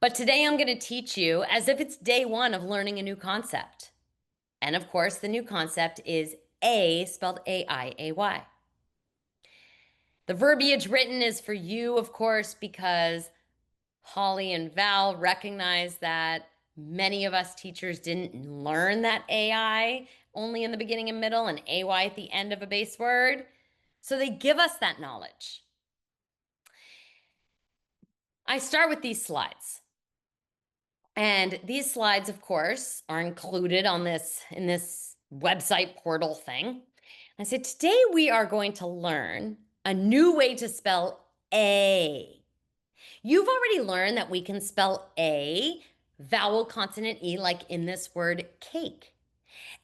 But today I'm going to teach you as if it's day 1 of learning a new concept. And of course, the new concept is A, spelled A-I-A-Y. The verbiage written is for you, of course, because Holly and Val recognize that many of us teachers didn't learn that AI only in the beginning and middle and AY at the end of a base word. So they give us that knowledge. I start with these slides. And these slides, of course, are included on in this website portal thing. I said, today we are going to learn a new way to spell A. You've already learned that we can spell A, vowel, consonant, E, like in this word cake.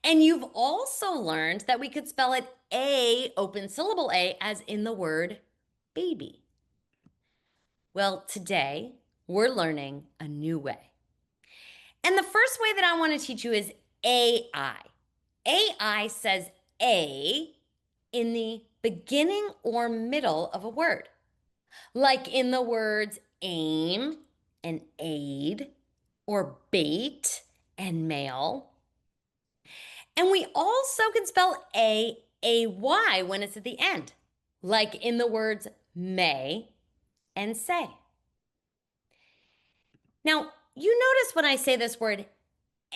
And you've also learned that we could spell it A, open syllable A, as in the word baby. Well, today we're learning a new way. And the first way that I want to teach you is AI. AI says A in the beginning or middle of a word, like in the words aim and aid, or bait and mail. And we also can spell A-A-Y when it's at the end, like in the words may and say. Now, you notice when I say this word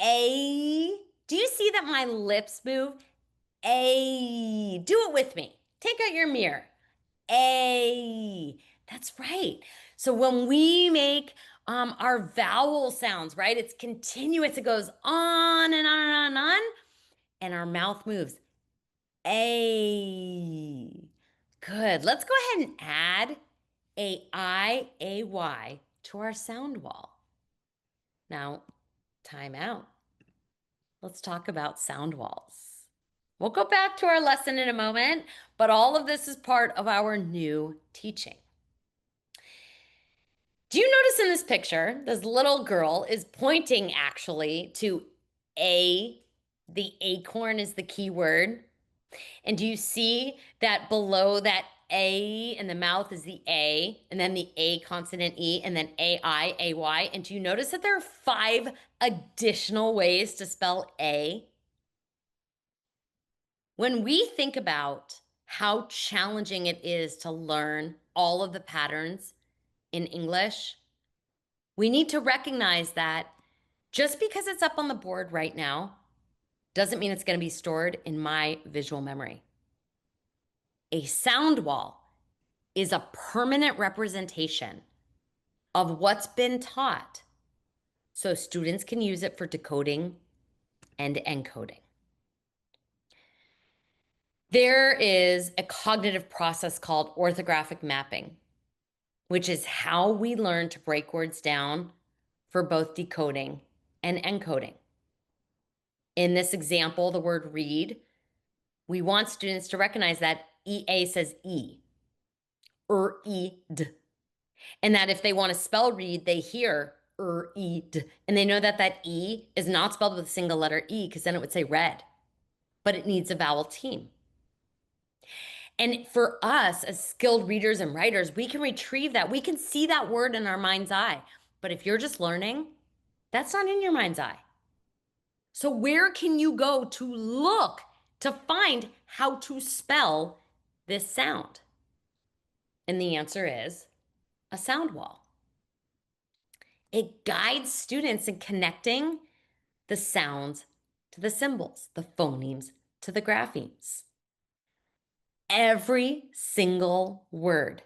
A, do you see that my lips move? A. Do it with me. Take out your mirror. A. That's right. So when we make our vowel sounds, right? It's continuous. It goes on and on and on and on. And our mouth moves. A. Good. Let's go ahead and add a I-A-Y to our sound wall. Now, time out. Let's talk about sound walls. We'll go back to our lesson in a moment, but all of this is part of our new teaching. Do you notice in this picture, this little girl is pointing actually to A, the acorn is the key word. And do you see that below that A in the mouth is the A, and then the A consonant E, and then A-I, A-Y. And do you notice that there are 5 additional ways to spell A? When we think about how challenging it is to learn all of the patterns in English, we need to recognize that just because it's up on the board right now doesn't mean it's going to be stored in my visual memory. A sound wall is a permanent representation of what's been taught so students can use it for decoding and encoding. There is a cognitive process called orthographic mapping, which is how we learn to break words down for both decoding and encoding. In this example, the word read, we want students to recognize that EA says E, E-D, and that if they want to spell read, they hear E-D, and they know that that E is not spelled with a single letter E because then it would say red, but it needs a vowel team. And for us as skilled readers and writers, we can retrieve that. We can see that word in our mind's eye. But if you're just learning, that's not in your mind's eye. So where can you go to look to find how to spell this sound? And the answer is a sound wall. It guides students in connecting the sounds to the symbols, the phonemes to the graphemes. Every single word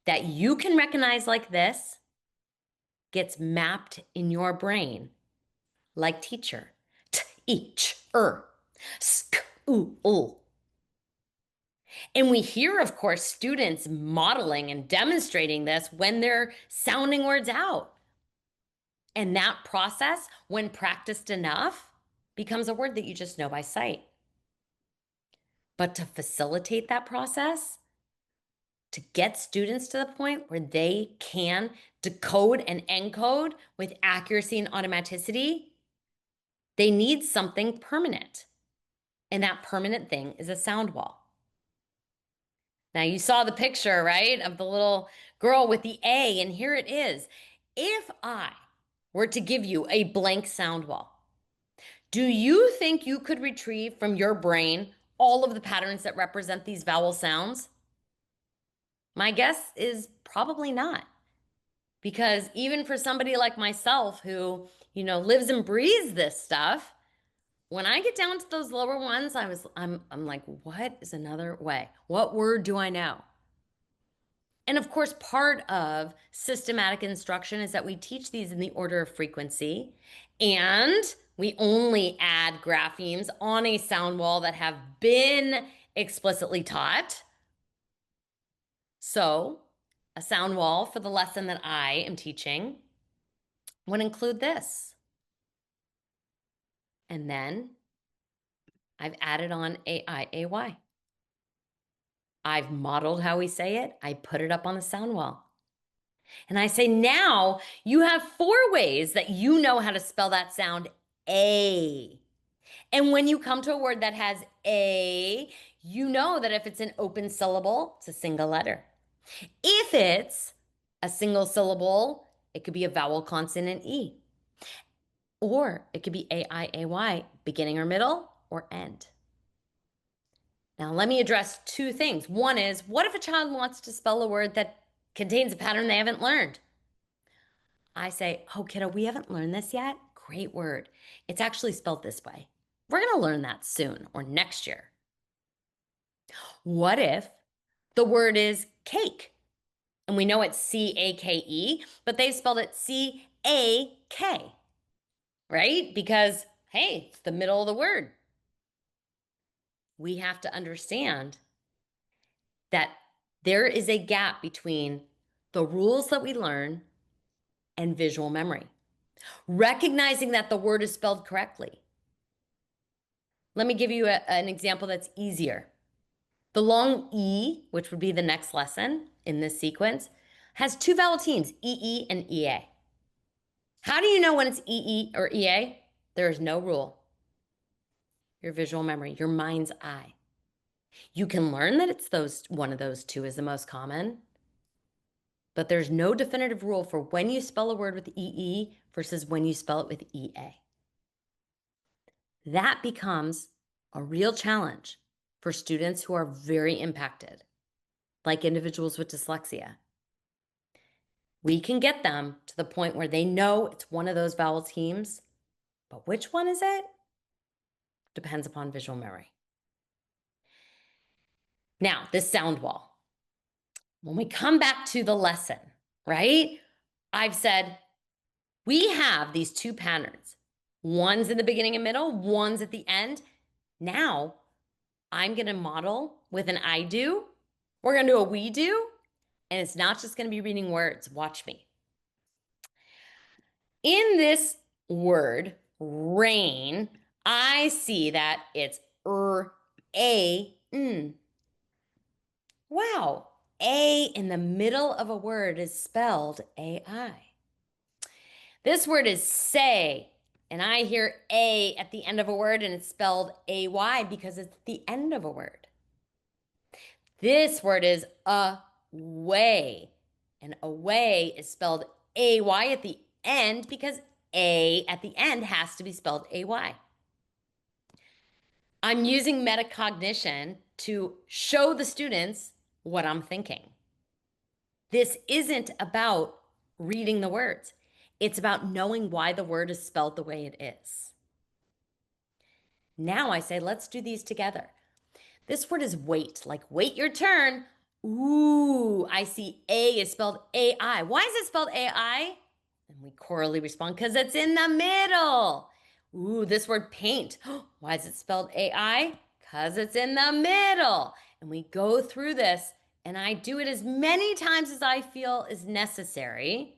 that you can recognize like this gets mapped in your brain like teacher. T-each, sk, And we hear, of course, students modeling and demonstrating this when they're sounding words out. And that process, when practiced enough, becomes a word that you just know by sight. But to facilitate that process, to get students to the point where they can decode and encode with accuracy and automaticity, they need something permanent. And that permanent thing is a sound wall. Now you saw the picture, right, of the little girl with the A, and here it is. If I were to give you a blank sound wall, do you think you could retrieve from your brain all of the patterns that represent these vowel sounds? My guess is probably not. Because even for somebody like myself who, lives and breathes this stuff, when I get down to those lower ones, I'm like, what is another way? What word do I know? And of course, part of systematic instruction is that we teach these in the order of frequency, and we only add graphemes on a sound wall that have been explicitly taught. So a sound wall for the lesson that I am teaching would include this. And then I've added on A-I-A-Y. I've modeled how we say it. I put it up on the sound wall. And I say, now you have 4 ways that you know how to spell that sound A. And when you come to a word that has A, you know that if it's an open syllable, it's a single letter. If it's a single syllable, it could be a vowel consonant E. Or it could be A-I-A-Y, beginning or middle or end. Now, let me address 2 things. One is, what if a child wants to spell a word that contains a pattern they haven't learned? I say, oh, kiddo, we haven't learned this yet. Great word. It's actually spelled this way. We're going to learn that soon or next year. What if the word is cake? And we know it's C-A-K-E, but they spelled it C-A-K, right? Because, hey, it's the middle of the word. We have to understand that there is a gap between the rules that we learn and visual memory. Recognizing that the word is spelled correctly. Let me give you an example that's easier. The long E, which would be the next lesson in this sequence, has 2 vowel teams, EE and EA. How do you know when it's EE or EA? There is no rule. Your visual memory, your mind's eye. You can learn that it's one of those two is the most common, but there's no definitive rule for when you spell a word with EE versus when you spell it with EA. That becomes a real challenge for students who are very impacted, like individuals with dyslexia. We can get them to the point where they know it's one of those vowel teams, but which one is it? Depends upon visual memory. Now, this sound wall. When we come back to the lesson, right? I've said we have these two patterns. One's in the beginning and middle, one's at the end. Now, I'm going to model with an I do. We're going to do a we do. And it's not just going to be reading words. Watch me. In this word, rain, I see that it's a, n. Wow, A in the middle of a word is spelled AI. This word is say, and I hear A at the end of a word and it's spelled AY because it's the end of a word. This word is away, and away is spelled AY at the end because A at the end has to be spelled AY. I'm using metacognition to show the students what I'm thinking. This isn't about reading the words. It's about knowing why the word is spelled the way it is. Now I say, let's do these together. This word is wait, like wait your turn. Ooh, I see A is spelled AI. Why is it spelled AI? And we chorally respond, because it's in the middle. Ooh, this word paint. Why is it spelled AI? Because it's in the middle. And we go through this, and I do it as many times as I feel is necessary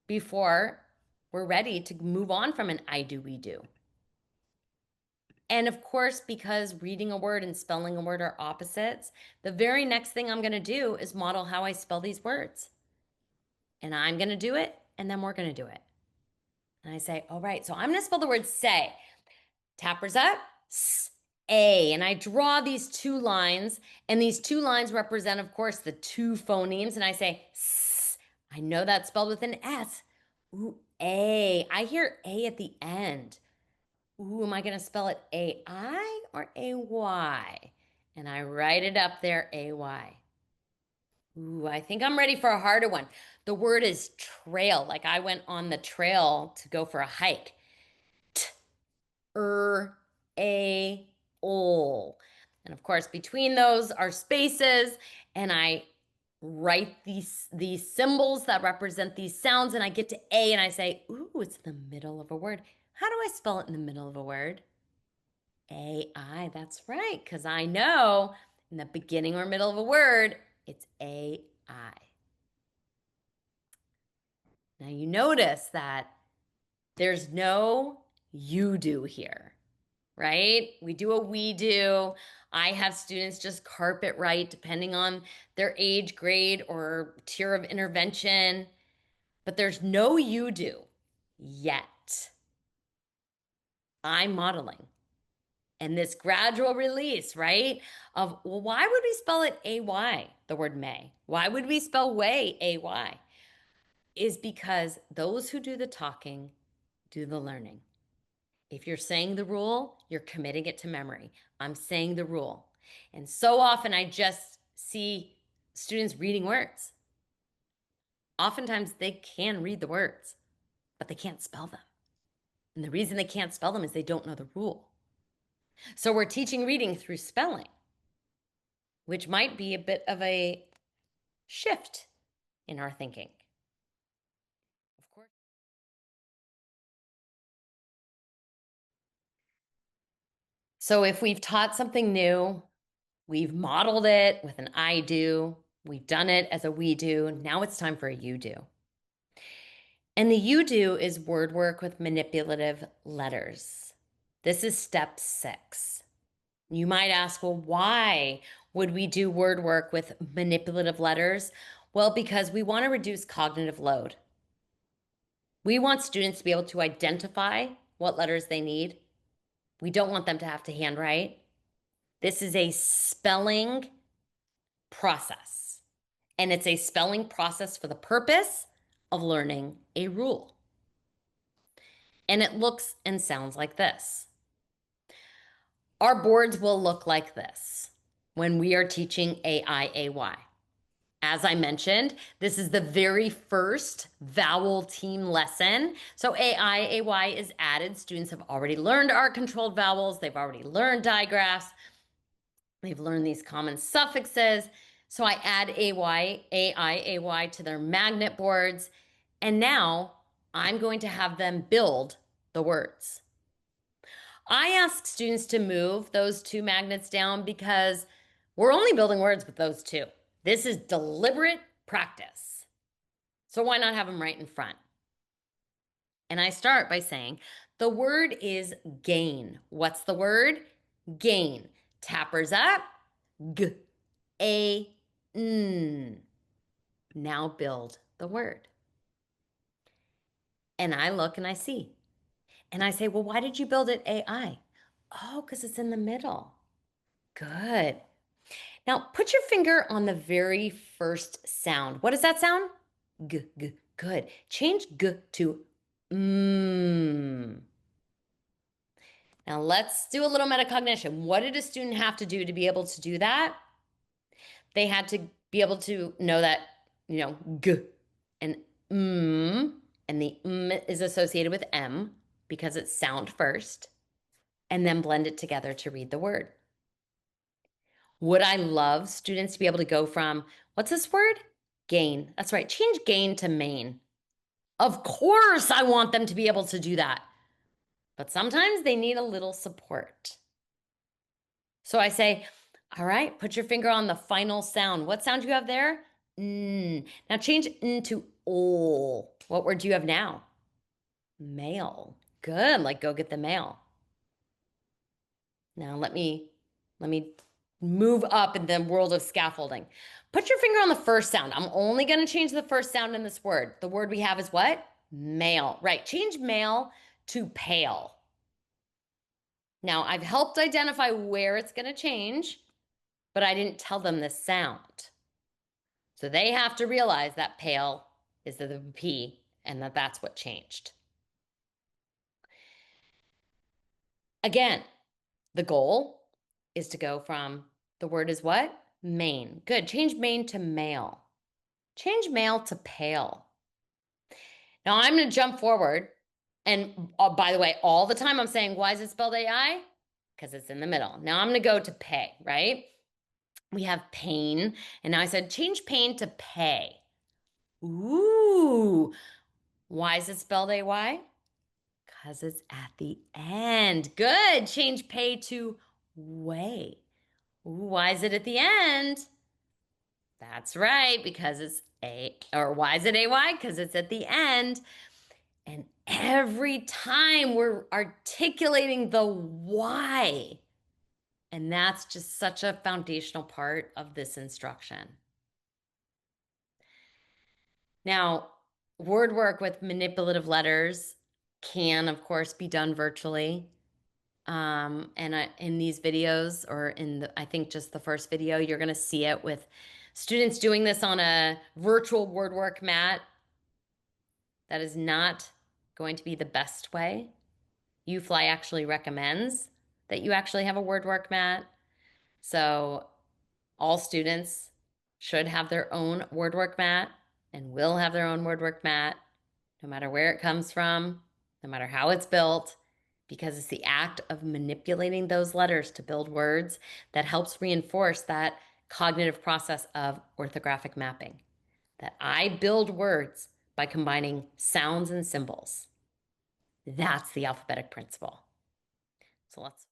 before we're ready to move on from an I do, we do. And of course, because reading a word and spelling a word are opposites, the very next thing I'm going to do is model how I spell these words. And I'm going to do it, and then we're going to do it. And I say, all right, so I'm going to spell the word say. Tappers up, S-A. And I draw these two lines, and these two lines represent, of course, the two phonemes. And I say, S. I know that's spelled with an S. Ooh, A. I hear A at the end. Ooh, am I going to spell it A-I or A-Y? And I write it up there, A-Y. Ooh, I think I'm ready for a harder one. The word is trail, like I went on the trail to go for a hike. T-er-a-ol. And of course, between those are spaces, and I write these symbols that represent these sounds, and I get to A, and I say, ooh, it's in the middle of a word. How do I spell it in the middle of a word? AI, that's right, because I know in the beginning or middle of a word, it's AI. Now you notice that there's no you do here, right? We do a we do. I have students just carpet write depending on their age, grade, or tier of intervention, but there's no you do yet. I'm modeling. And this gradual release, right? Of, well, why would we spell it A-Y, the word may? Why would we spell way A-Y? Is because those who do the talking do the learning. If you're saying the rule, you're committing it to memory. I'm saying the rule. And so often I just see students reading words. Oftentimes they can read the words, but they can't spell them. And the reason they can't spell them is they don't know the rule. So we're teaching reading through spelling, which might be a bit of a shift in our thinking. Of course. So if we've taught something new, we've modeled it with an I do, we've done it as a we do, now it's time for a you do. And the you do is word work with manipulative letters. This is step 6. You might ask, well, why would we do word work with manipulative letters? Well, because we want to reduce cognitive load. We want students to be able to identify what letters they need. We don't want them to have to handwrite. This is a spelling process, and it's a spelling process for the purpose of learning a rule. And it looks and sounds like this. Our boards will look like this when we are teaching AIAY. As I mentioned, this is the very first vowel team lesson. So AIAY is added. Students have already learned our controlled vowels. They've already learned digraphs. They've learned these common suffixes. So I add AIAY to their magnet boards. And now I'm going to have them build the words. I ask students to move those two magnets down because we're only building words with those two. This is deliberate practice. So why not have them right in front? And I start by saying the word is gain. What's the word? Gain. Tappers up. G, A, N. Now build the word. And I look and I see. And I say, well, why did you build it AI? Oh, because it's in the middle. Good. Now put your finger on the very first sound. What does that sound? G, g. Good. Change g to mm. Now let's do a little metacognition. What did a student have to do to be able to do that? They had to be able to know that, g and and the is associated with m because it's sound first, and then blend it together to read the word. Would I love students to be able to go from, what's this word? Gain. That's right. Change gain to main. Of course, I want them to be able to do that. But sometimes they need a little support. So I say, all right, put your finger on the final sound. What sound do you have there? Now change n to o. What word do you have now? Mail. Good, like go get the mail. Now let me move up in the world of scaffolding. Put your finger on the first sound. I'm only going to change the first sound in this word. The word we have is what? Mail. Right. Change mail to pale. Now, I've helped identify where it's going to change, but I didn't tell them the sound. So they have to realize that pale is the P and that's what changed. Again, the goal is to go from, the word is what? Main. Good. Change main to male. Change male to pale. Now I'm going to jump forward. And by the way, all the time I'm saying, why is it spelled AI? Because it's in the middle. Now I'm going to go to pay, right? We have pain. And now I said, change pain to pay. Ooh. Why is it spelled AY? Because it's at the end. Good. Change pay to way. Ooh, why is it at the end? That's right, because it's why is it AY? Because it's at the end. And every time we're articulating the why. And that's just such a foundational part of this instruction. Now, word work with manipulative letters can, of course, be done virtually. In these videos, or I think just the first video, you're going to see it with students doing this on a virtual word work mat. That is not going to be the best way. UFly actually recommends that you actually have a word work mat. So all students should have their own word work mat and will have their own word work mat, no matter where it comes from, no matter how it's built, because it's the act of manipulating those letters to build words that helps reinforce that cognitive process of orthographic mapping, that I build words by combining sounds and symbols. That's the alphabetic principle. So let's.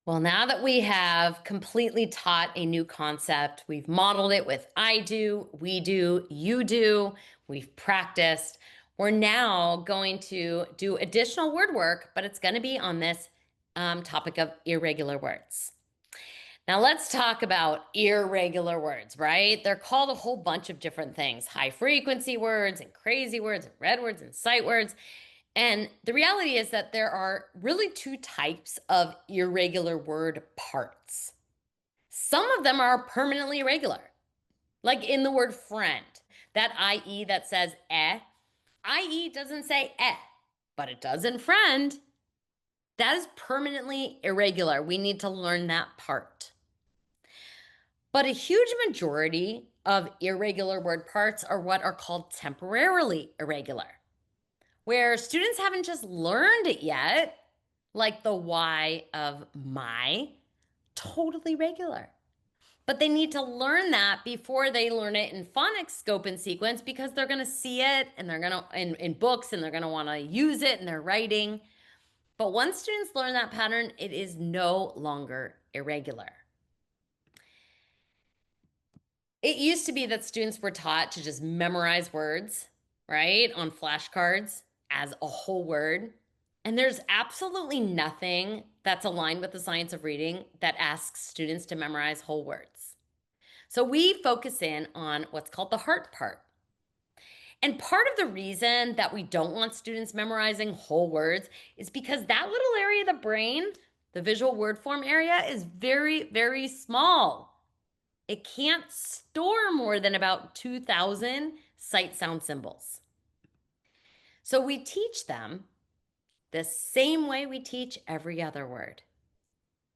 Well, now that we have completely taught a new concept, we've modeled it with I do, we do, you do, we've practiced, we're now going to do additional word work, but it's going to be on this topic of irregular words. Now let's talk about irregular words, right? They're called a whole bunch of different things: high frequency words and crazy words and red words and sight words. And the reality is that there are really two types of irregular word parts. Some of them are permanently irregular, like in the word friend, that IE that says IE doesn't say but it does in friend. That is permanently irregular. We need to learn that part. But a huge majority of irregular word parts are what are called temporarily irregular, where students haven't just learned it yet, like the Y of my, totally regular. But they need to learn that before they learn it in phonics scope and sequence, because they're going to see it and they're going to in books, and they're going to want to use it in their writing. But once students learn that pattern, it is no longer irregular. It used to be that students were taught to just memorize words, right, on flashcards as a whole word. And there's absolutely nothing that's aligned with the science of reading that asks students to memorize whole words. So we focus in on what's called the heart part. And part of the reason that we don't want students memorizing whole words is because that little area of the brain, the visual word form area, is very, very small. It can't store more than about 2,000 sight sound symbols. So we teach them the same way we teach every other word,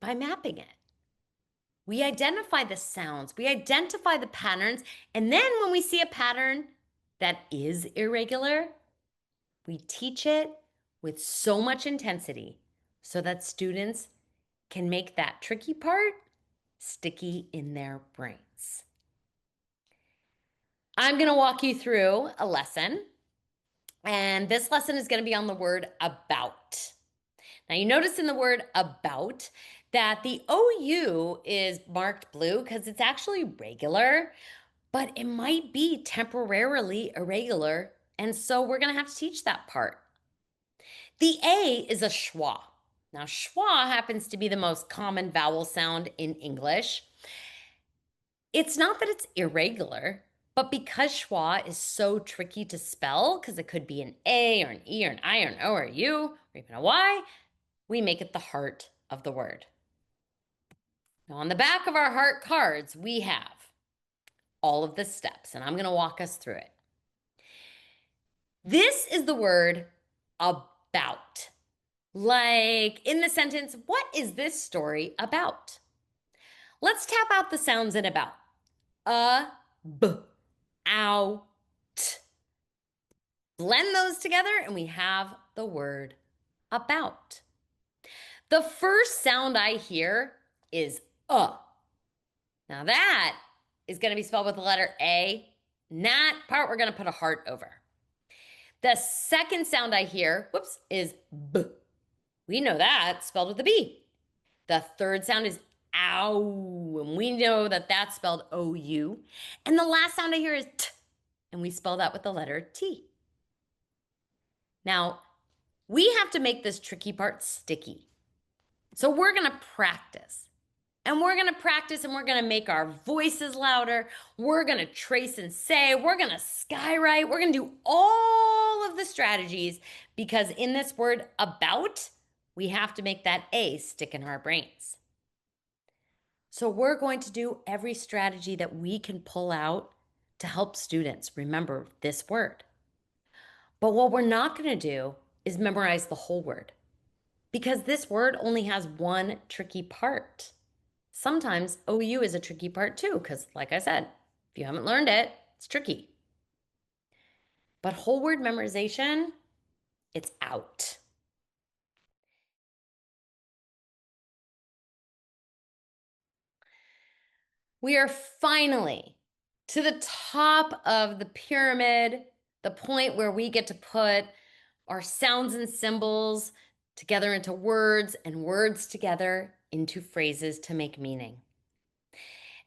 by mapping it. We identify the sounds, we identify the patterns, and then when we see a pattern that is irregular, we teach it with so much intensity so that students can make that tricky part sticky in their brains. I'm going to walk you through a lesson, and this lesson is going to be on the word about. Now, you notice in the word about that the OU is marked blue because it's actually regular, but it might be temporarily irregular, and so we're going to have to teach that part. The A is a schwa. Now, schwa happens to be the most common vowel sound in English. It's not that it's irregular, but because schwa is so tricky to spell, because it could be an A or an E or an I or an O or a U or even a Y, we make it the heart of the word. Now, on the back of our heart cards, we have all of the steps, and I'm going to walk us through it. This is the word about. Like in the sentence, what is this story about? Let's tap out the sounds in about. B, ow, t. Blend those together and we have the word about. The first sound I hear is Now that is going to be spelled with the letter A. And that part we're going to put a heart over. The second sound I hear, is B. We know that spelled with a B. The third sound is ow, and we know that that's spelled O-U. And the last sound I hear is t, and we spell that with the letter T. Now, we have to make this tricky part sticky. So we're going to practice. And we're going to practice, and we're going to make our voices louder. We're going to trace and say. We're going to skywrite. We're going to do all of the strategies, because in this word about, we have to make that A stick in our brains. So we're going to do every strategy that we can pull out to help students remember this word. But what we're not going to do is memorize the whole word, because this word only has one tricky part. Sometimes OU is a tricky part too, because like I said, if you haven't learned it, it's tricky. But whole word memorization, it's out. We are finally to the top of the pyramid, the point where we get to put our sounds and symbols together into words, and words together into phrases to make meaning.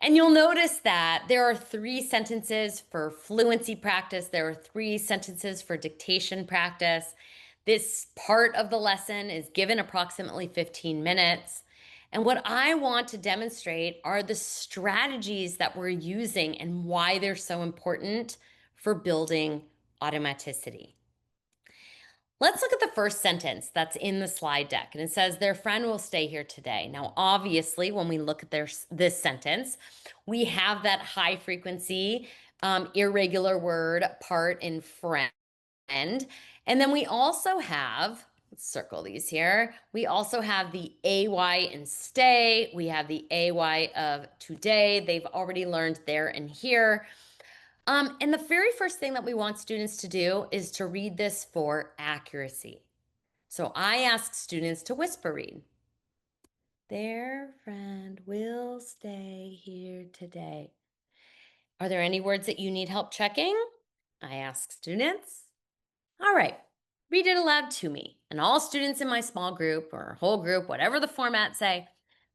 And you'll notice that there are 3 sentences for fluency practice. There are 3 sentences for dictation practice. This part of the lesson is given approximately 15 minutes. And what I want to demonstrate are the strategies that we're using and why they're so important for building automaticity. Let's look at the first sentence that's in the slide deck, and it says their friend will stay here today. Now, obviously, when we look at this sentence, we have that high frequency, irregular word part in friend. And then we also have, let's circle these here. We also have the AY in stay. We have the AY of today. They've already learned there and here. And the very first thing that we want students to do is to read this for accuracy. So I ask students to whisper read. Their friend will stay here today. Are there any words that you need help checking? I ask students. All right, read it aloud to me. And all students in my small group or whole group, whatever the format, say,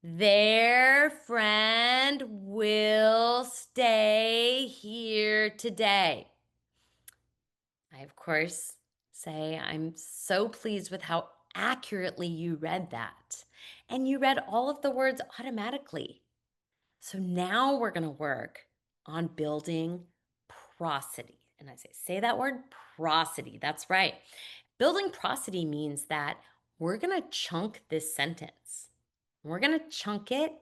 their friend will stay here today. I, of course, say, I'm so pleased with how accurately you read that. And you read all of the words automatically. So now we're going to work on building prosody. And I say that word, prosody. That's right. Building prosody means that we're going to chunk this sentence. We're going to chunk it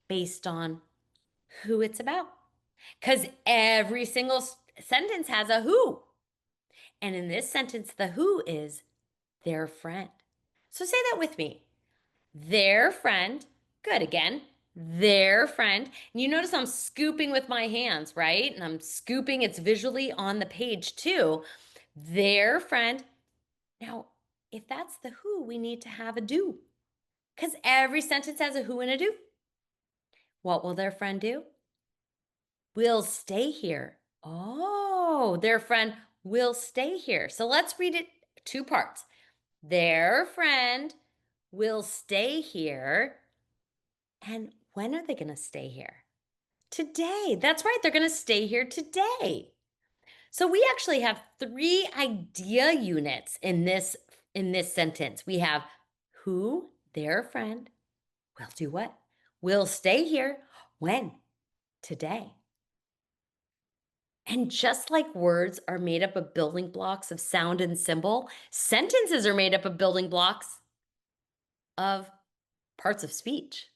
based on who it's about. Because every single sentence has a who. And in this sentence, the who is their friend. So say that with me. Their friend. Good. Again, their friend. And you notice I'm scooping with my hands, right? And I'm scooping. It's visually on the page too. Their friend. Now, if that's the who, we need to have a do. Because every sentence has a who and a do. What will their friend do? Will stay here. Oh, their friend will stay here. So let's read it two parts. Their friend will stay here. And when are they going to stay here? Today. That's right. They're going to stay here today. So we actually have three idea units in this sentence. We have who, their friend, will do what? Will stay here. When? Today. And just like words are made up of building blocks of sound and symbol, sentences are made up of building blocks of parts of speech.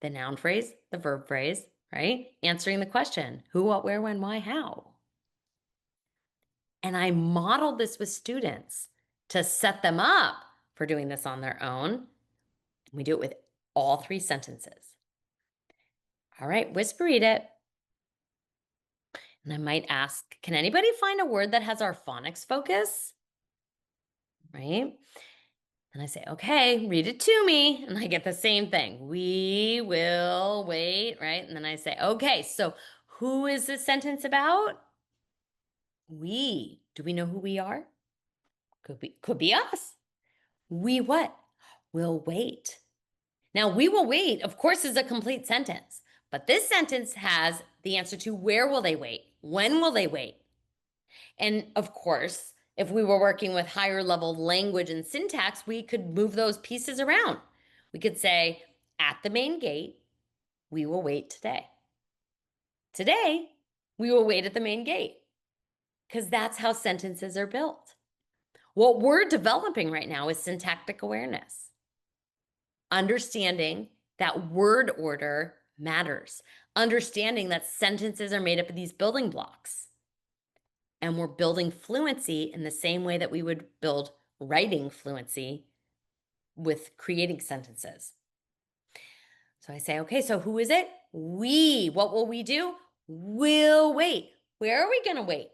The noun phrase, the verb phrase, right? Answering the question, who, what, where, when, why, how. And I modeled this with students to set them up for doing this on their own. We do it with all three sentences. All right, whisper read it. And I might ask, can anybody find a word that has our phonics focus? Right? And I say, okay, read it to me. And I get the same thing. We will wait, right? And then I say, okay, so who is this sentence about? We. Do we know who we are? Could be us. We what? Will wait. Now, we will wait, of course, is a complete sentence. But this sentence has the answer to where will they wait? When will they wait? And of course, if we were working with higher level language and syntax, we could move those pieces around. We could say, at the main gate, we will wait today. Today, we will wait at the main gate, because that's how sentences are built. What we're developing right now is syntactic awareness. Understanding that word order matters. Understanding that sentences are made up of these building blocks. And we're building fluency in the same way that we would build writing fluency with creating sentences. So I say, okay, so who is it? We. What will we do? We'll wait. Where are we going to wait?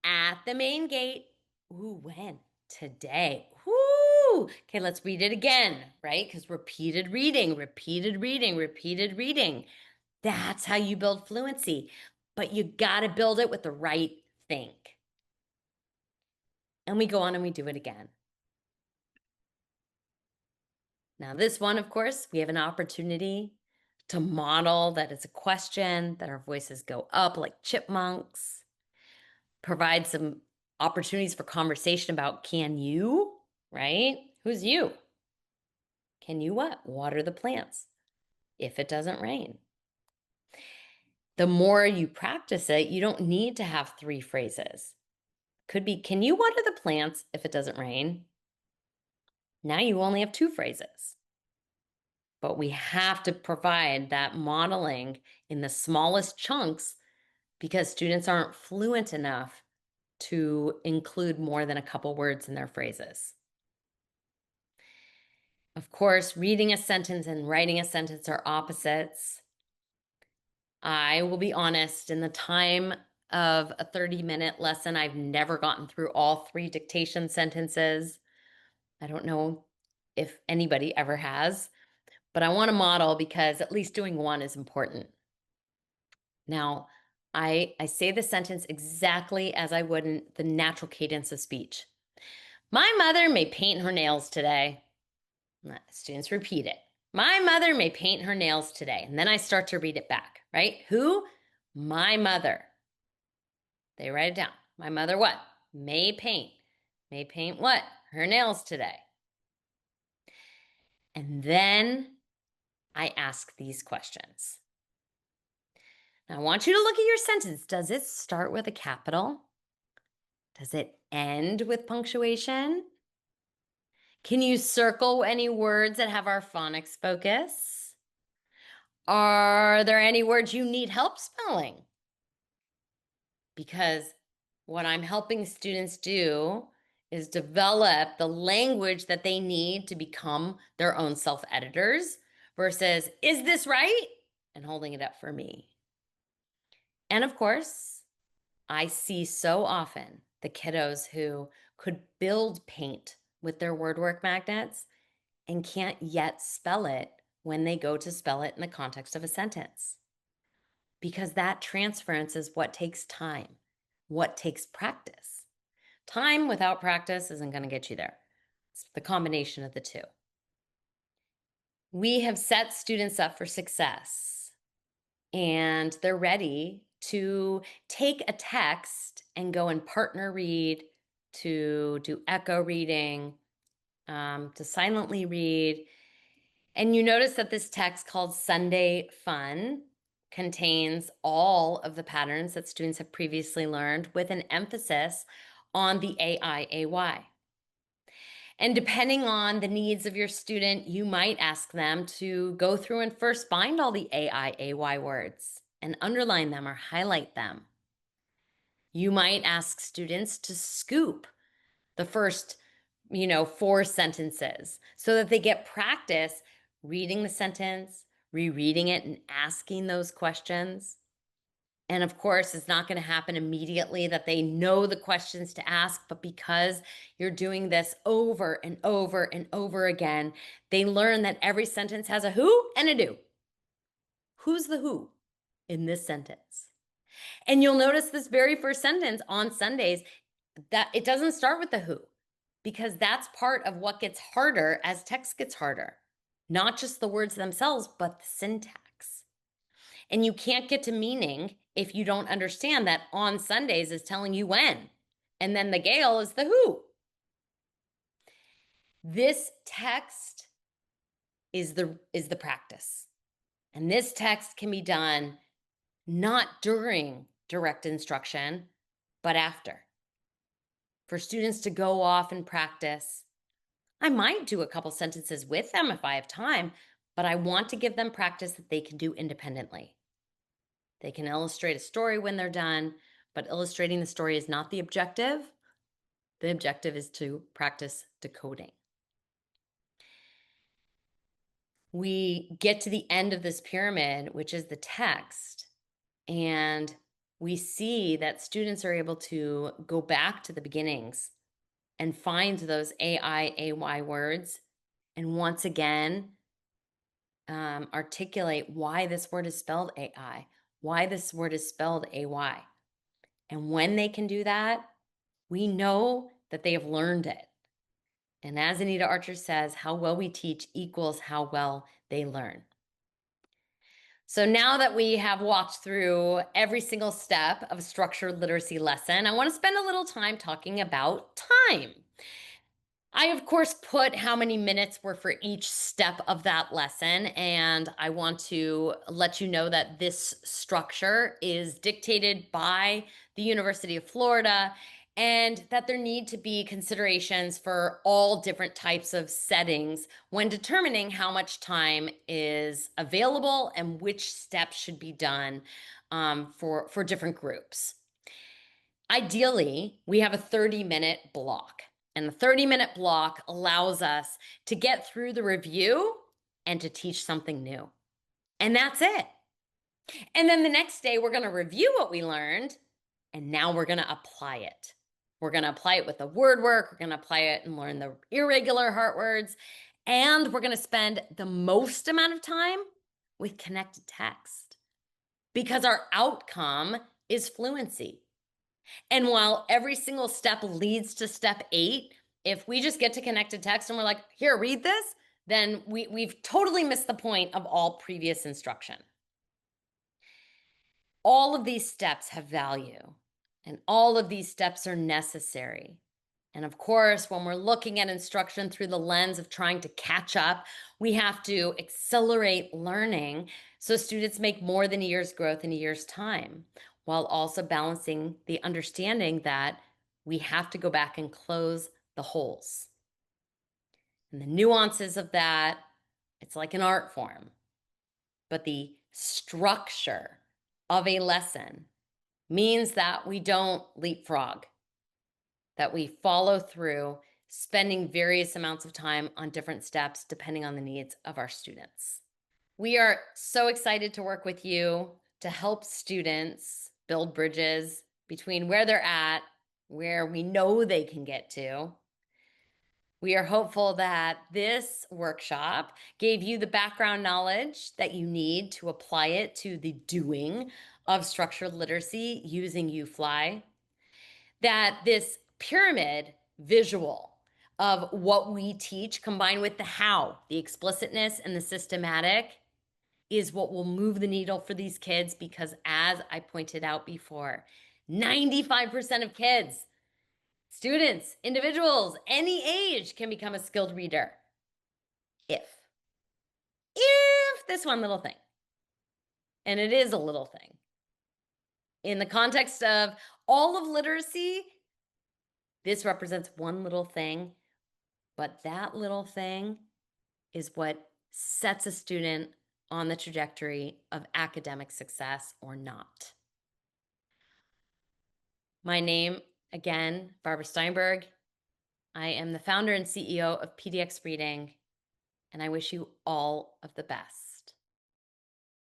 At the main gate. Ooh, when? Today. Woo! Okay, let's read it again, right? Because repeated reading, repeated reading, repeated reading. That's how you build fluency. But you got to build it with the right thing. And we go on and we do it again. Now, this one, of course, we have an opportunity to model that it's a question, that our voices go up like chipmunks, provide some opportunities for conversation about can you, right? Who's you? Can you what? Water the plants if it doesn't rain. The more you practice it, you don't need to have three phrases. Could be, can you water the plants if it doesn't rain? Now you only have two phrases. But we have to provide that modeling in the smallest chunks because students aren't fluent enough to include more than a couple words in their phrases. Of course, reading a sentence and writing a sentence are opposites. I will be honest, in the time of a 30-minute lesson, I've never gotten through all three dictation sentences. I don't know if anybody ever has, but I want to model because at least doing one is important. Now, I say the sentence exactly as I would in the natural cadence of speech. My mother may paint her nails today. Students repeat it. My mother may paint her nails today. And then I start to read it back, right? Who? My mother. They write it down. My mother what? May paint. May paint what? Her nails today. And then I ask these questions. Now I want you to look at your sentence. Does it start with a capital? Does it end with punctuation? Can you circle any words that have our phonics focus? Are there any words you need help spelling? Because what I'm helping students do is develop the language that they need to become their own self-editors versus, is this right? And holding it up for me. And of course, I see so often the kiddos who could build paint with their word work magnets and can't yet spell it when they go to spell it in the context of a sentence. Because that transference is what takes time, what takes practice. Time without practice isn't going to get you there. It's the combination of the two. We have set students up for success, and they're ready to take a text and go and partner read, to do echo reading, to silently read. And you notice that this text called Sunday Fun contains all of the patterns that students have previously learned with an emphasis on the AIAY. And depending on the needs of your student, you might ask them to go through and first find all the AIAY words and underline them or highlight them. You might ask students to scoop the first, 4 sentences so that they get practice reading the sentence, rereading it, and asking those questions. And of course, it's not going to happen immediately that they know the questions to ask, but because you're doing this over and over and over again, they learn that every sentence has a who and a do. Who's the who in this sentence? And you'll notice this very first sentence on Sundays that it doesn't start with the who, because that's part of what gets harder as text gets harder. Not just the words themselves, but the syntax. And you can't get to meaning if you don't understand that on Sundays is telling you when. And then the Gale is the who. This text is the practice. And this text can be done not during direct instruction, but after. For students to go off and practice. I might do a couple sentences with them if I have time, but I want to give them practice that they can do independently. They can illustrate a story when they're done, but illustrating the story is not the objective. The objective is to practice decoding. We get to the end of this pyramid, which is the text, and we see that students are able to go back to the beginnings and find those AIAY words, and once again, articulate why this word is spelled AI, why this word is spelled AY. And when they can do that, we know that they have learned it. And as Anita Archer says, how well we teach equals how well they learn. So now that we have walked through every single step of a structured literacy lesson, I want to spend a little time talking about time. I, of course, put how many minutes were for each step of that lesson, and I want to let you know that this structure is dictated by the University of Florida, and that there need to be considerations for all different types of settings when determining how much time is available and which steps should be done for different groups. Ideally, we have a 30-minute block, and the 30-minute block allows us to get through the review and to teach something new. And that's it. And then the next day, we're going to review what we learned, and now we're going to apply it. We're going to apply it with the word work. We're going to apply it and learn the irregular heart words. And we're going to spend the most amount of time with connected text because our outcome is fluency. And while every single step leads to step 8, if we just get to connected text and we're like, here, read this, then we've totally missed the point of all previous instruction. All of these steps have value, and all of these steps are necessary. And of course, when we're looking at instruction through the lens of trying to catch up, we have to accelerate learning so students make more than a year's growth in a year's time, while also balancing the understanding that we have to go back and close the holes. And the nuances of that, it's like an art form, but the structure of a lesson means that we don't leapfrog, that we follow through, spending various amounts of time on different steps depending on the needs of our students. We are so excited to work with you to help students build bridges between where they're at, where we know they can get to. We are hopeful that this workshop gave you the background knowledge that you need to apply it to the doing of structured literacy using UFly. That this pyramid visual of what we teach combined with the how, the explicitness and the systematic is what will move the needle for these kids because as I pointed out before, 95% of kids, students, individuals, any age can become a skilled reader. If this one little thing, and it is a little thing, in the context of all of literacy, this represents one little thing, but that little thing is what sets a student on the trajectory of academic success or not. My name, again, Barbara Steinberg. I am the founder and CEO of PDX Reading, and I wish you all of the best.